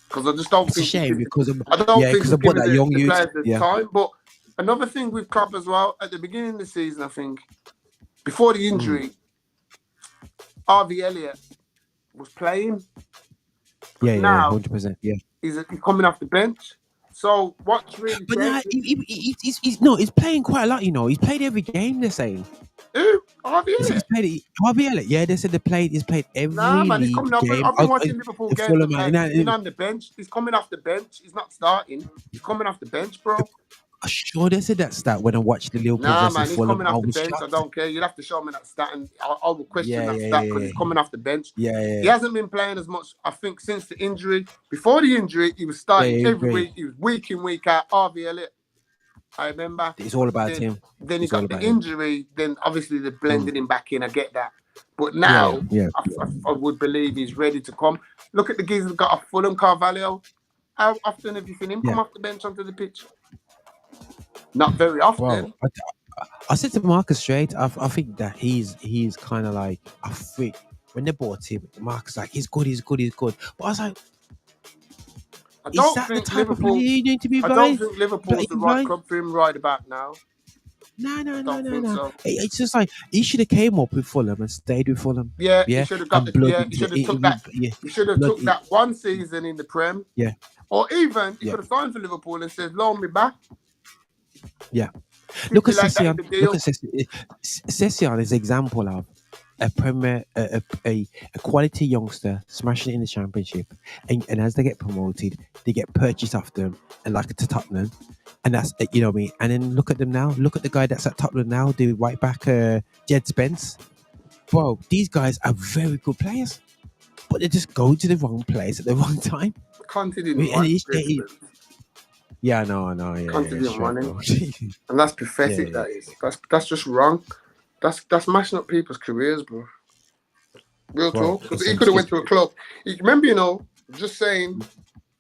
Because I just don't think it's a shame because of that young youth. Time. But another thing with Klopp as well, at the beginning of the season, I think before the injury, Harvey Elliott was playing. Now, 100%. Yeah, he's coming off the bench. So what's really? But now he's playing quite a lot. He's played every game. They're saying. Who? Harvey Elliott. Harvey Elliott. Yeah, they said he's played every man, he's coming off. game. I've been watching Liverpool games. He's on the bench. He's coming off the bench. He's not starting. He's coming off the bench, bro. Sure, they said that stat when I watched the Liverpool versus man, he's Fulham. coming off the bench. I don't care. You'll have to show me that stat, and I will question that stat because he's coming off the bench. He hasn't been playing as much, I think, since the injury. Before the injury, he was starting every week. He was week in, week out. Harvey Elliott, I remember. It's all about him. Then he got the injury. Then obviously they blended him back in. I get that. But now, I would believe he's ready to come. Look at the geezers who got a Fulham, Carvalho. How often have you seen him come off the bench onto the pitch? Not very often. Well, I said to Marcus straight, I think that he's kind of like, I think when they bought him, Marcus like, he's good. But I was like, I don't think Liverpool is the right club for him right about now. No. Don't think so. It's just like he should have came up with Fulham and stayed with Fulham. Yeah, Yeah, he should have got and blood. he should have took that. Yeah, He should have took that one season in the Prem. Yeah. Or even he could have signed for Liverpool and said, "Loan me back." Yeah. Look at Like Session. Look at Session is an example of a premier, a quality youngster smashing it in the Championship, and as they get promoted, they get purchased off them, and like to Tottenham, and that's you know what I mean. And then look at them now. Look at the guy that's at Tottenham now, the right back, Jed Spence. Bro, these guys are very good players, but they just go to the wrong place at the wrong time. Yeah, I know. Yeah, and that's pathetic. Yeah. That is. That's just wrong. That's mashing up people's careers, bro. Real talk. Because he could have went to a club. Remember, just saying,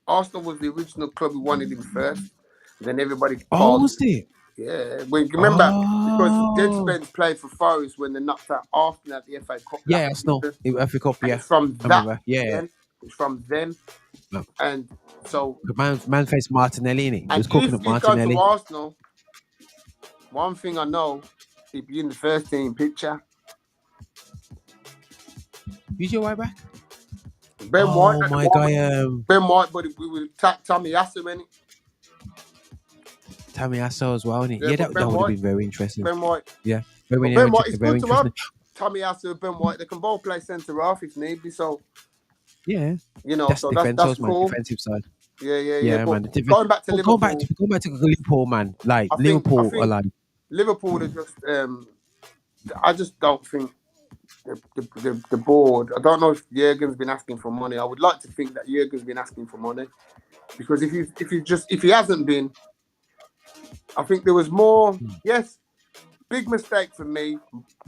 Arsenal was the original club who wanted him first. And then everybody. Oh, was it? Yeah. Remember, because Jed Spence played for Forest when they knocked out Arsenal at the FA Cup. Yeah, Arsenal. FA Cup. Yeah. From that. Yeah. From then. No. And so the man faced Martinelli, innit? He was cooking up Martinelli. To Arsenal, one thing I know, he'd be in the first team picture. Who's your right back? Ben White. Oh my guy, Ben White, but we will Tommy Yasu, innit? Tommy Yasu as well, innit? Yeah, that would have been very interesting. Ben White. Yeah. Ben White is good to have. Tommy Yasu and Ben White, they can both play centre half if need be, so. Yeah, that's cool. Defensive side. Yeah, man. Going back to Liverpool. Going back to Liverpool, man. Like Liverpool are like Liverpool are just. I just don't think the board. I don't know if Jurgen's been asking for money. I would like to think that Jurgen's been asking for money, because if he hasn't been, I think there was more. Yes, big mistake for me.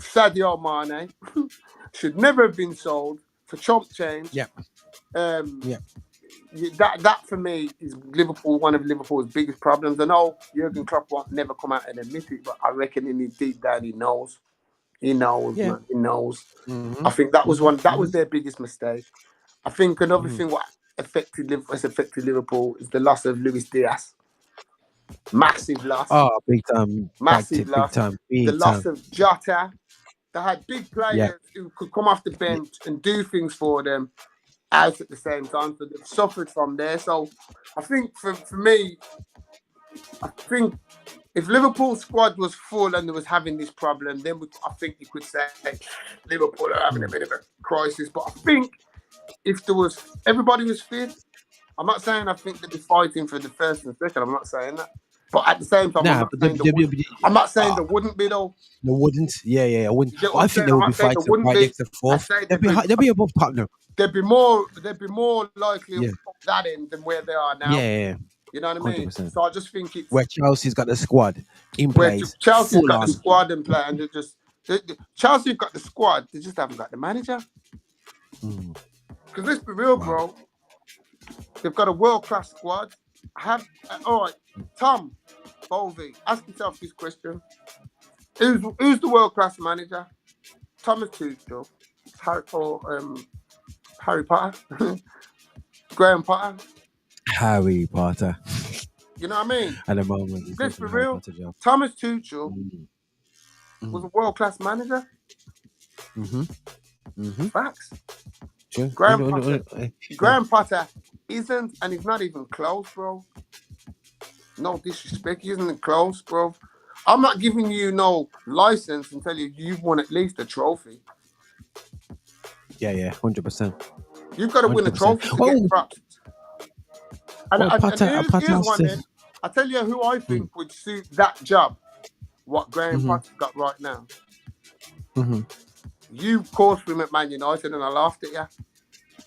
Sadio Mane should never have been sold for chump change. Yeah. That for me is one of Liverpool's biggest problems. I know Jurgen Klopp won't never come out and admit it, but I reckon in his deep down he knows. He knows, man. He knows. Mm-hmm. I think that was their biggest mistake. I think another thing what affected Liverpool is the loss of Luis Diaz. Massive loss. Oh, big time. Massive loss. Big time. Loss of Jota. They had big players who could come off the bench and do things for them out at the same time. So they've suffered from there. So I think for me, if Liverpool's squad was full and they was having this problem, then I think you could say Liverpool are having a bit of a crisis. But I think if everybody was fit, I'm not saying I think they'd be fighting for the first and second. I'm not saying that. But at the same time, I'm not saying there wouldn't be though. There wouldn't. Yeah. I wouldn't. I think they would be fighting right next to fourth. They'd be above Tottenham. They'd be more likely at that end than where they are now. Yeah. You know what I mean? 100%. So I just think it's where Chelsea's got the squad in place. Chelsea's got the squad in play, and Chelsea's got the squad. They just haven't got the manager. Because let's be real, bro. They've got a world-class squad. All right, Tom Bovey, ask yourself this question: Who's the world-class manager? Thomas Tuchel, Harry Potter, Graham Potter, Harry Potter. You know what I mean? At the moment, let's be real. Thomas Tuchel was a world-class manager. Facts. Sure. Graham Potter isn't, and he's not even close, bro. No disrespect, he isn't close, bro. I'm not giving you no license until you've won at least a trophy. Yeah, 100%. You've got to win a trophy to get props. And here's one then. I tell you who I think would suit that job. What Graham Potter's got right now. You called for him at Man United, and I laughed at you.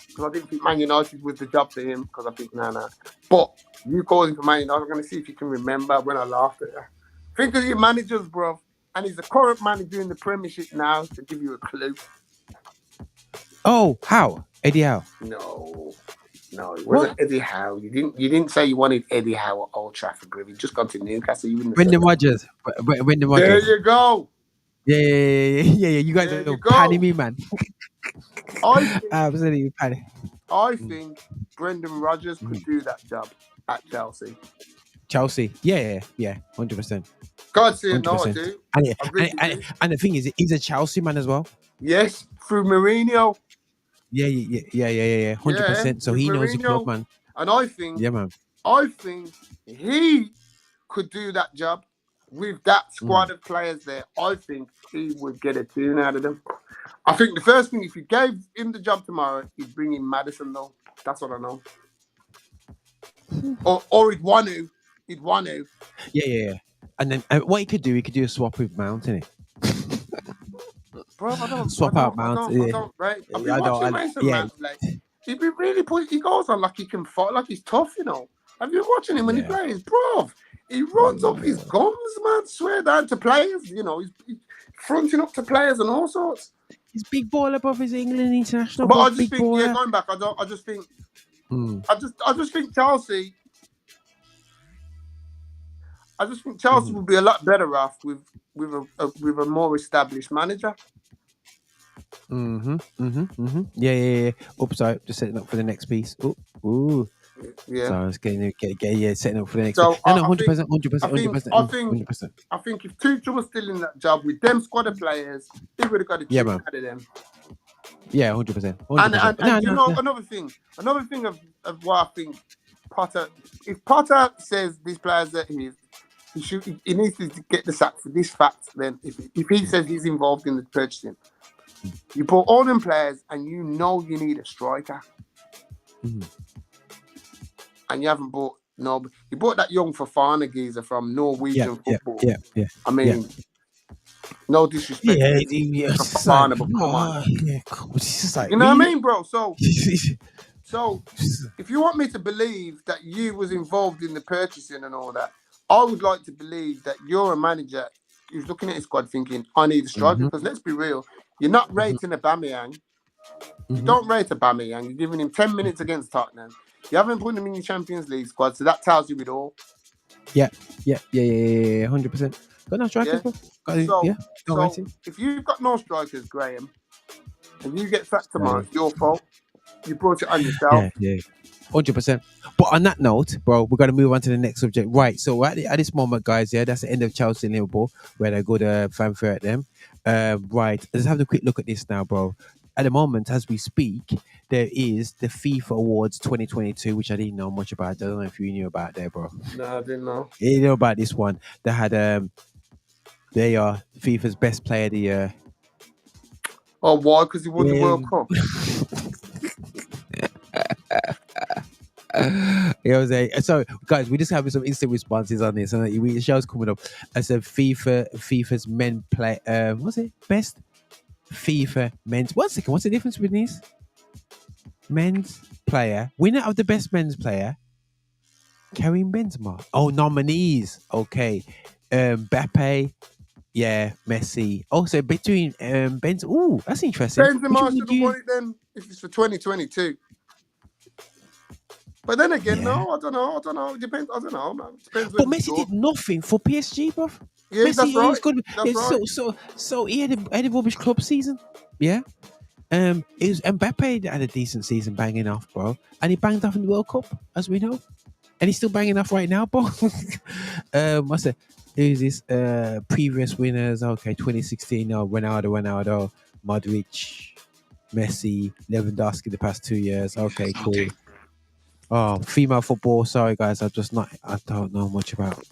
Because I didn't think Man United was the job for him. Because I think, nah. But you called him for Man United. I'm going to see if you can remember when I laughed at you. Think of your managers, bro. And he's the current manager in the Premiership now, to give you a clue. Oh, Howe? Eddie Howe? No, it wasn't Eddie Howe. You didn't say you wanted Eddie Howe at Old Trafford, bro. You just gone to Newcastle. Brendan Rodgers. There you go. Yeah. You guys are panning me, man. Absolutely panning. I think Brendan Rodgers could do that job at Chelsea. Chelsea. Yeah, 100%. God see it, no, I do. And the thing is, he's a Chelsea man as well. Yes, through Mourinho. Yeah, 100%. So he knows the club, man. And I think, he could do that job with that squad of players there. I think he would get a tune out of them. I think the first thing, if you gave him the job tomorrow, he'd bring in Maddison, though. That's what I know. Or he'd want to. Yeah. And then what he could do a swap with Mount, innit? Bro, I don't swap out Mount. I've been watching Mason Mount. Like, he goes on like he can fight, like he's tough, you know. Have you been watching him when he plays, bro? He runs up his guns, man. Swear down to players, you know. He's fronting up to players and all sorts. He's big baller above his England international. But I just think, going back, I just think Chelsea. I just think Chelsea would be a lot better off with a more established manager. Yeah. Oops, sorry, just setting up for the next piece. Ooh. Yeah. So I was getting setting up for the next. So piece. No, 100%. I think if Tuchel was still in that job with them squad of players, he would have got a chip out of them. Yeah, 100%. And you know, another thing of what I think Potter. If Potter says these players that he needs to get the sack for this fact. Then, if he says he's involved in the purchasing, you bought all them players, and you know you need a striker, and you haven't bought you bought that young Fofana geezer from Norwegian football. Yeah. I mean, no disrespect. Fofana, but come on. You know what I mean, bro? So if you want me to believe that you was involved in the purchasing and all that, I would like to believe that you're a manager who's looking at his squad thinking, I need a striker. Because let's be real, you're not rating Aubameyang. You don't rate Aubameyang. You're giving him 10 minutes against Tottenham. You haven't put him in your Champions League squad, so that tells you it all. Yeah, 100%. Got no strikers, bro. So if you've got no strikers, Graham, and you get sacked tomorrow, it's your fault. You brought it on yourself. Yeah. 100%. But on that note, bro, we're going to move on to the next subject. Right. So at this moment, guys, that's the end of Chelsea and Liverpool, where they good fanfare at them. Right. Let's have a quick look at this now, bro. At the moment, as we speak, there is the FIFA Awards 2022, which I didn't know much about. I don't know if you knew about that, bro. No, I didn't know. You know about this one. They had, they are FIFA's best player of the year. Oh, why? Because he won the World Cup. So guys, we're just having some instant responses on this, and the show's coming up. I said FIFA's men play. What's it? Best FIFA men's. 1 second. What's the difference between these? Men's player, winner of the best men's player, Karim Benzema. Oh, nominees. Okay, Mbappe. Yeah, Messi. Also between Benzema. Ooh, that's interesting. Benzema should have won it then if it's for 2022. But then again, no, I don't know. It depends. I don't know, man. It depends. But Messi did nothing for PSG, bro. Yeah, Messi, that's right. Good. That's right. So he had a rubbish club season. Yeah. It was Mbappe that had a decent season, banging off, bro, and he banged off in the World Cup, as we know, and he's still banging off right now, bro. What's it? Who's this? Previous winners. Okay, 2016. No, Ronaldo, Modric, Messi, Lewandowski. The past 2 years. Okay, cool. Oh, female football. Sorry, guys. I don't know much about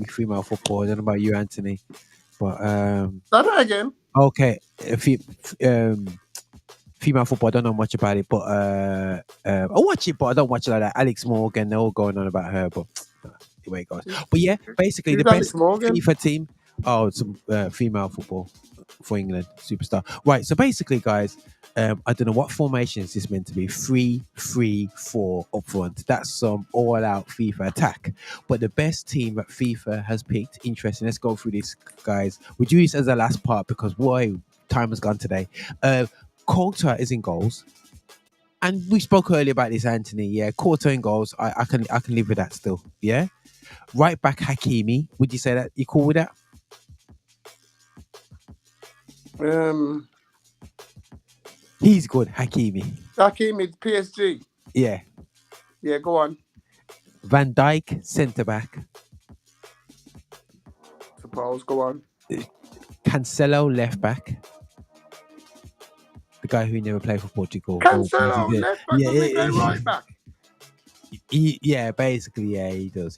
female football. I don't know about you, Anthony. But Say that again. Okay, female football. I don't know much about it, but I watch it, but I don't watch it like that. Alex Morgan. They're all going on about her, but anyway, guys. But yeah, basically the best FIFA team. Oh, some female football for England, superstar. Right. So basically, guys. I don't know what formation is this meant to be. 3-3-4 up front. That's some all-out FIFA attack. But the best team that FIFA has picked. Interesting. Let's go through this, guys. We'll do this as the last part because boy, time has gone today. Coulter is in goals, and we spoke earlier about this, Anthony. Yeah, Coulter in goals. I can live with that still. Yeah. Right back Hakimi. Would you say that you cool with that? He's good, Hakimi, PSG. Yeah. Yeah, go on. Van Dijk, centre back. suppose. Go on. Cancelo left back. The guy who never played for Portugal. Cancelo left back. Doesn't he play right back? Basically, he does.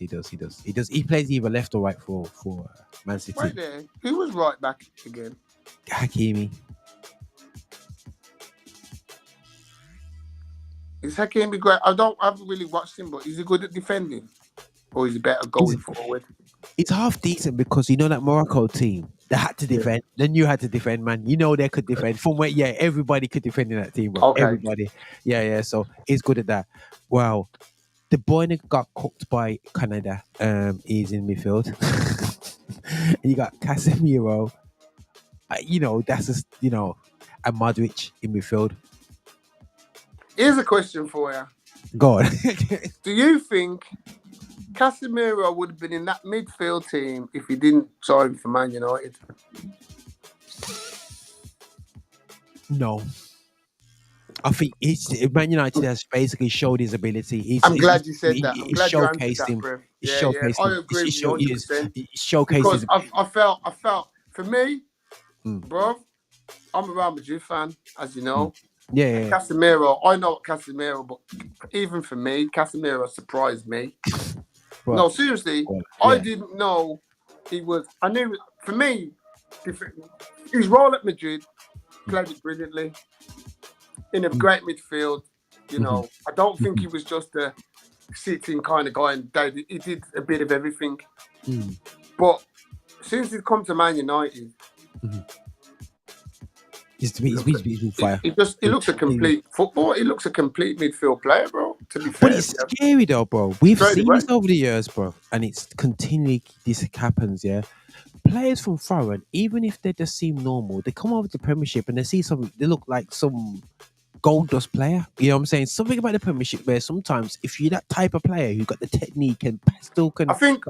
He plays either left or right for Man City. Right there. Who was right back again? Hakimi. Is Hakimi great? I haven't really watched him, but is he good at defending? Or is he better going forward? It's half decent because you know that Morocco team, they had to defend. Then you had to defend, man. You know they could defend. From where, everybody could defend in that team, bro. Okay. Everybody. Yeah. So he's good at that. Wow. The boy that got cooked by Canada is in midfield. And you got Casemiro. That's just, and Madrid in midfield. Here's a question for you. Go on. Do you think Casemiro would have been in that midfield team if he didn't sign for Man United? No. I think Man United has basically showed his ability. I'm glad you said that. I'm glad you answered him. that, I agree with you 100%. It showcased because I felt, for me, bro, I'm a Real Madrid fan, as you know. Yeah. Casemiro, I know Casemiro, but even for me, Casemiro surprised me. Bro. No, seriously, I didn't know he was. I knew, for me, his role at Madrid played it brilliantly. In a great midfield, I don't think he was just a sitting kind of guy, and he did a bit of everything. But since he's come to Man United, he's been fire. He looks a complete football. He looks a complete midfield player, bro. To be fair, but it's scary though, bro. We've seen this over the years, bro, and it's continually this happens. Yeah, players from foreign, even if they just seem normal, they come over to the Premiership and they see something. They look like some gold dust player. You know what I'm saying? Something about the Premiership where sometimes if you're that type of player who got the technique and still can. I think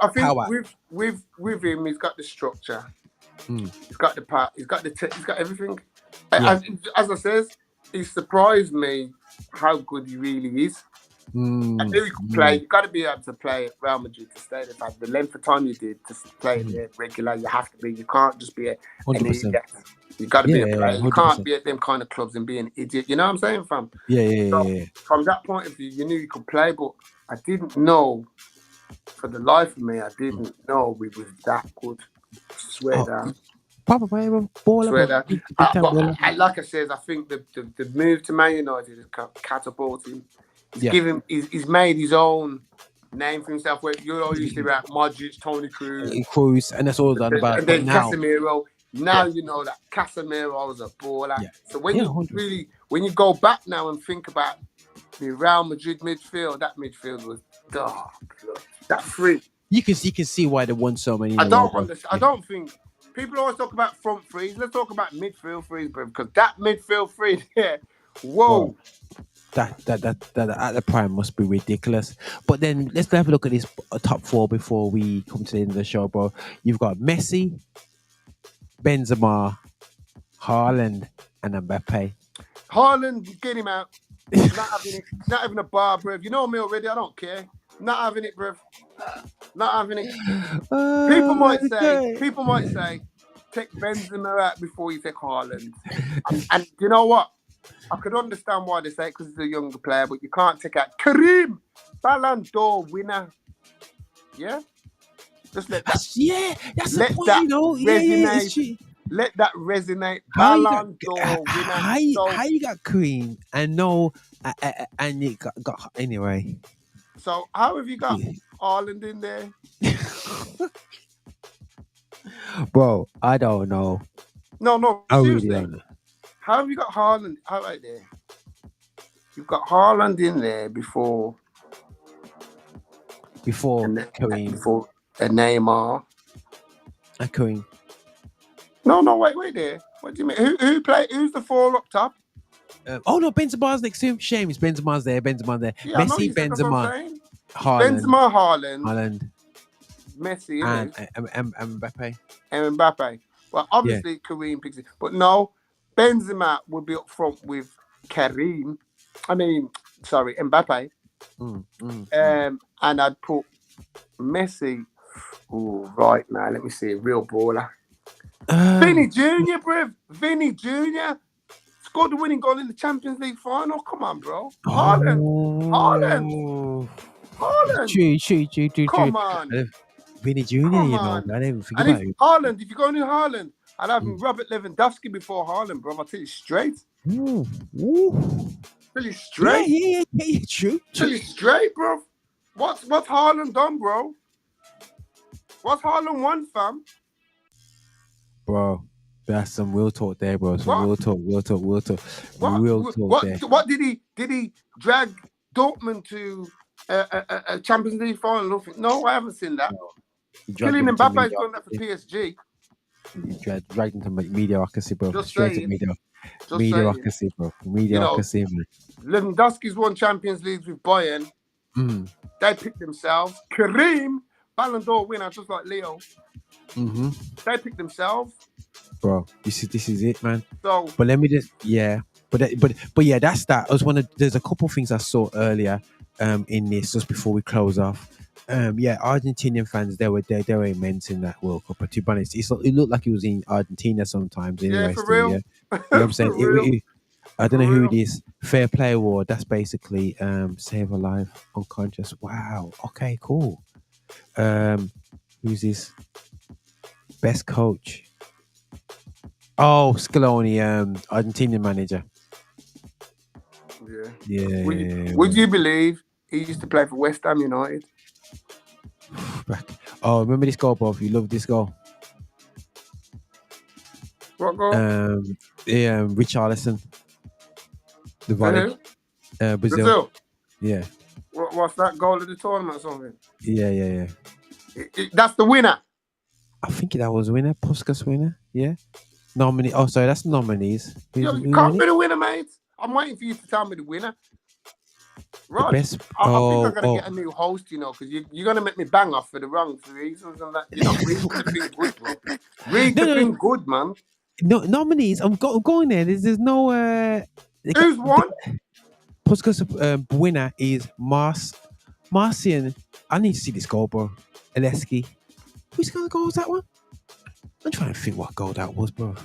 with him, he's got the structure. He's got the part. He's got everything. Yeah. As I says, he surprised me how good he really is. I knew he could play. You got to be able to play at Real Madrid to stay there. The length of time you did to play there regular, you have to be. You can't just be an idiot. You got to be a player. You can't be at them kind of clubs and be an idiot. You know what I'm saying, fam? Yeah. From that point of view, you knew you could play, but I didn't know. For the life of me, I didn't know we was that good. I swear down. Proper player, baller. Like I said, I think the move to Man United has catapulted him. He's made his own name for himself. Where you're all used to about Modric, Toni Kroos, and that's all done about. And then Casemiro. Now you know that Casemiro is a baller. Yeah. So when you go back now and think about the Real Madrid midfield, that midfield was dark. That free. You can see why they won so many. I don't understand. I don't think people always talk about front threes. Let's talk about midfield threes, bro. Because that midfield three there, whoa. That at the prime must be ridiculous. But then let's have a look at this top four before we come to the end of the show, bro. You've got Messi, Benzema, Haaland, and Mbappe. Haaland, get him out. Not having it. Not having a bar, bruv. You know me already. I don't care. Not having it, bruv. Not having it. People might say, take Benzema out before you take Haaland. And you know what? I could understand why they say it because he's a younger player, but you can't take out Karim, Ballon d'Or winner. Yeah? Just let that. That's the point, you know. Resonate. Let that resonate. Ballon d'Or winner. How you got Karim and and you got anyway. So how have you got Haaland in there? Bro, I don't know. No, I seriously. really don't know. How have you got Haaland? How right there? You've got Haaland in there before Karim. Before Neymar. And Karim. No, wait there. What do you mean? Who play? Who's the four up top? Benzema's next to him. Shame, it's Benzema's there. Yeah, Messi, Benzema, Haaland, Messi, and Mbappe. And Mbappe. Well, obviously Karim picks it, but no, Benzema would be up front with Mbappe. And I'd put Messi Oh, right, man. Let me see. Real baller. Vinny Jr., bruv. Vinny Jr. scored the winning goal in the Champions League final. Come on, bro. Haaland. True. Come on. Vinny Jr., Come on. I didn't even think And about if it. Haaland, if you're going in Haaland, I'd have Robert Lewandowski before Haaland, bro. I'll tell you straight. Ooh. Tell you straight. Yeah, true. Tell you straight, bro. What's Haaland done, bro? What's Haaland won, fam? Bro, that's some real talk there, bro. Real talk there. What did he drag Dortmund to a Champions League final? No, I haven't seen that. Kylian Mbappe is going that for PSG. He dragged into mediocrity, bro. Just Straight saying. to mediocrity, bro. Mediocrity, man. Lewandowski's won Champions League with Bayern. They picked themselves. Karim, Ballon d'Or winner, just like Leo. They picked themselves. Bro, this is it, man. So, but let me just but yeah, that's that. There's a couple things I saw earlier in this just before we close off. Argentinian fans, they were immense in that World Cup. But to be honest, it looked like it was in Argentina sometimes. Anyway, yeah, for real. Yeah. You know what I'm saying? I don't know who it is. Fair Play Award. That's basically Save a Life, Unconscious. Wow. Okay, cool. Who's this? Best coach. Oh, Scaloni, Argentinian manager. Yeah. Would you believe he used to play for West Ham United? Oh, remember this goal, Bob? You love this goal. What goal? Richarlison. The volley. Brazil. Yeah. What's that goal of the tournament or something? Yeah. That's the winner. I think that was winner. Puskas winner. Yeah. Nominee. Oh, sorry, that's nominees. You can't be the winner, mate. I'm waiting for you to tell me the winner. Right. I think I'm going to get a new host, because you're going to make me bang off for the wrong reasons and that. Read the thing good, bro. Read the thing good, man. No, nominees. I'm going there. There's no... Who's won? Puskas winner is Marcian. I need to see this goal, bro. Aleski. Which kind of goal was that one? I'm trying to think what goal that was, bro. Oh,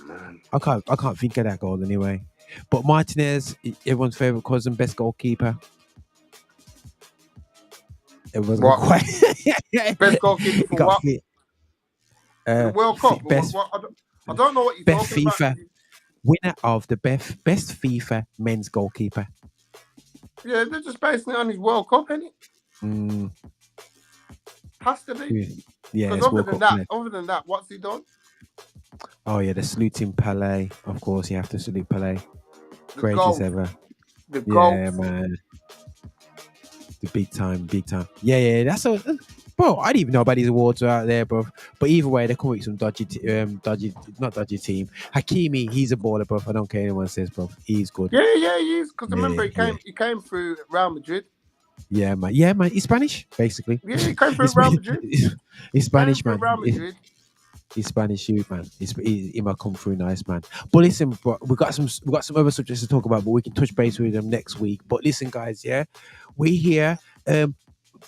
man. I can't think of that goal anyway. But Martinez, everyone's favorite cousin, best goalkeeper. It wasn't quite. Best goalkeeper for what? The World Cup. I don't know what you're talking FIFA. about. Winner of the best FIFA men's goalkeeper. Yeah, they're just basing it on his World Cup, isn't it? Has to be. Yeah. Other than that, what's he done? Oh yeah, the saluting Pelé. Of course, you have to salute Pelé. Greatest ever. The goal. Yeah, man. The big time. Yeah. That's bro. I didn't even know about these awards out there, bro. But either way, they come with some dodgy team. Hakimi, he's a baller, bro. I don't care anyone says, bro. He's good. Yeah, he is. Because remember, he came through Real Madrid. Yeah, man. He's Spanish, basically. Yeah, he came through Real Madrid. He's Spanish, man. Real Madrid. He's Spanish, man. He might come through nice, man. But listen, bro, we got some other subjects to talk about, but we can touch base with them next week. But listen, guys, we're here.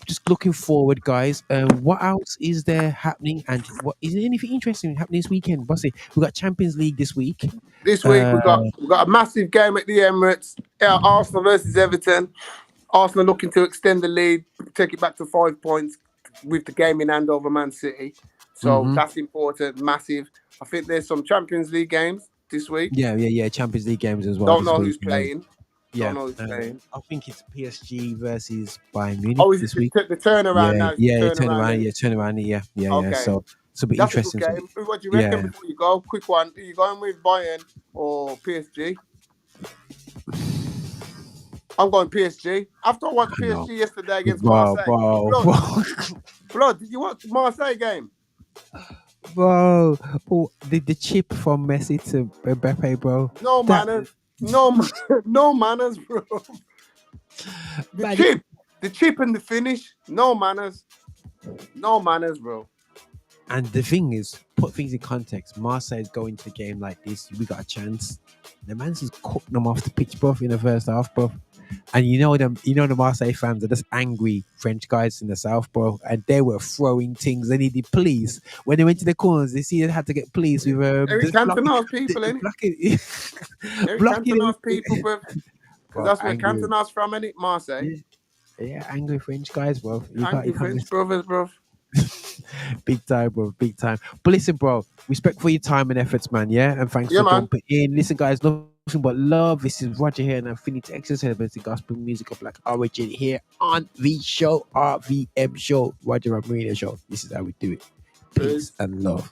Just looking forward, guys. What else is there happening? And what is there anything interesting happening this weekend, Bossy? We got Champions League this week. This week we got a massive game at the Emirates. Arsenal versus Everton. Arsenal looking to extend the lead, take it back to 5 points with the game in hand over Man City. So that's important, massive. I think there's some Champions League games this week. Yeah. Champions League games as well. Don't know who's playing. Yeah, I think it's PSG versus Bayern Munich. Oh, is this it week? The turnaround now? Turnaround. Yeah. Okay. So it'll be interesting. That's a good game. What do you reckon before you go? Quick one. Are you going with Bayern or PSG? I'm going PSG. After I watched PSG yesterday against Marseille. Blood, did you watch the Marseille game? Bro, the chip from Messi to Mbappe, bro. No manners, bro. The chip and the finish, no manners, bro. And the thing is, put things in context. Marseille's going to the game like this. We got a chance. The man's just cooked them off the pitch, bro, in the first half, bro. And the Marseille fans are just angry French guys in the south, bro. And they were throwing things. They needed police. When they went to the corners, they see they had to get police with Eric just Cantona's people, innit? blocking Eric blocking Cantona's it. people, bro. Because that's where Angry. Cantona's from, innit? Marseille. Yeah, angry French guys, bro. Angry French brothers, bro. Big time, bro. Big time. But listen, bro. Respect for your time and efforts, man. Yeah, and thanks Yeah, for man. jumping in. Listen, guys. Nothing but love. This is Roger here, and Infinity Access, celebrating gospel music of Black origin here on the show, RVM Show, Roger Van Moorinho Show. This is how we do it. Peace and love.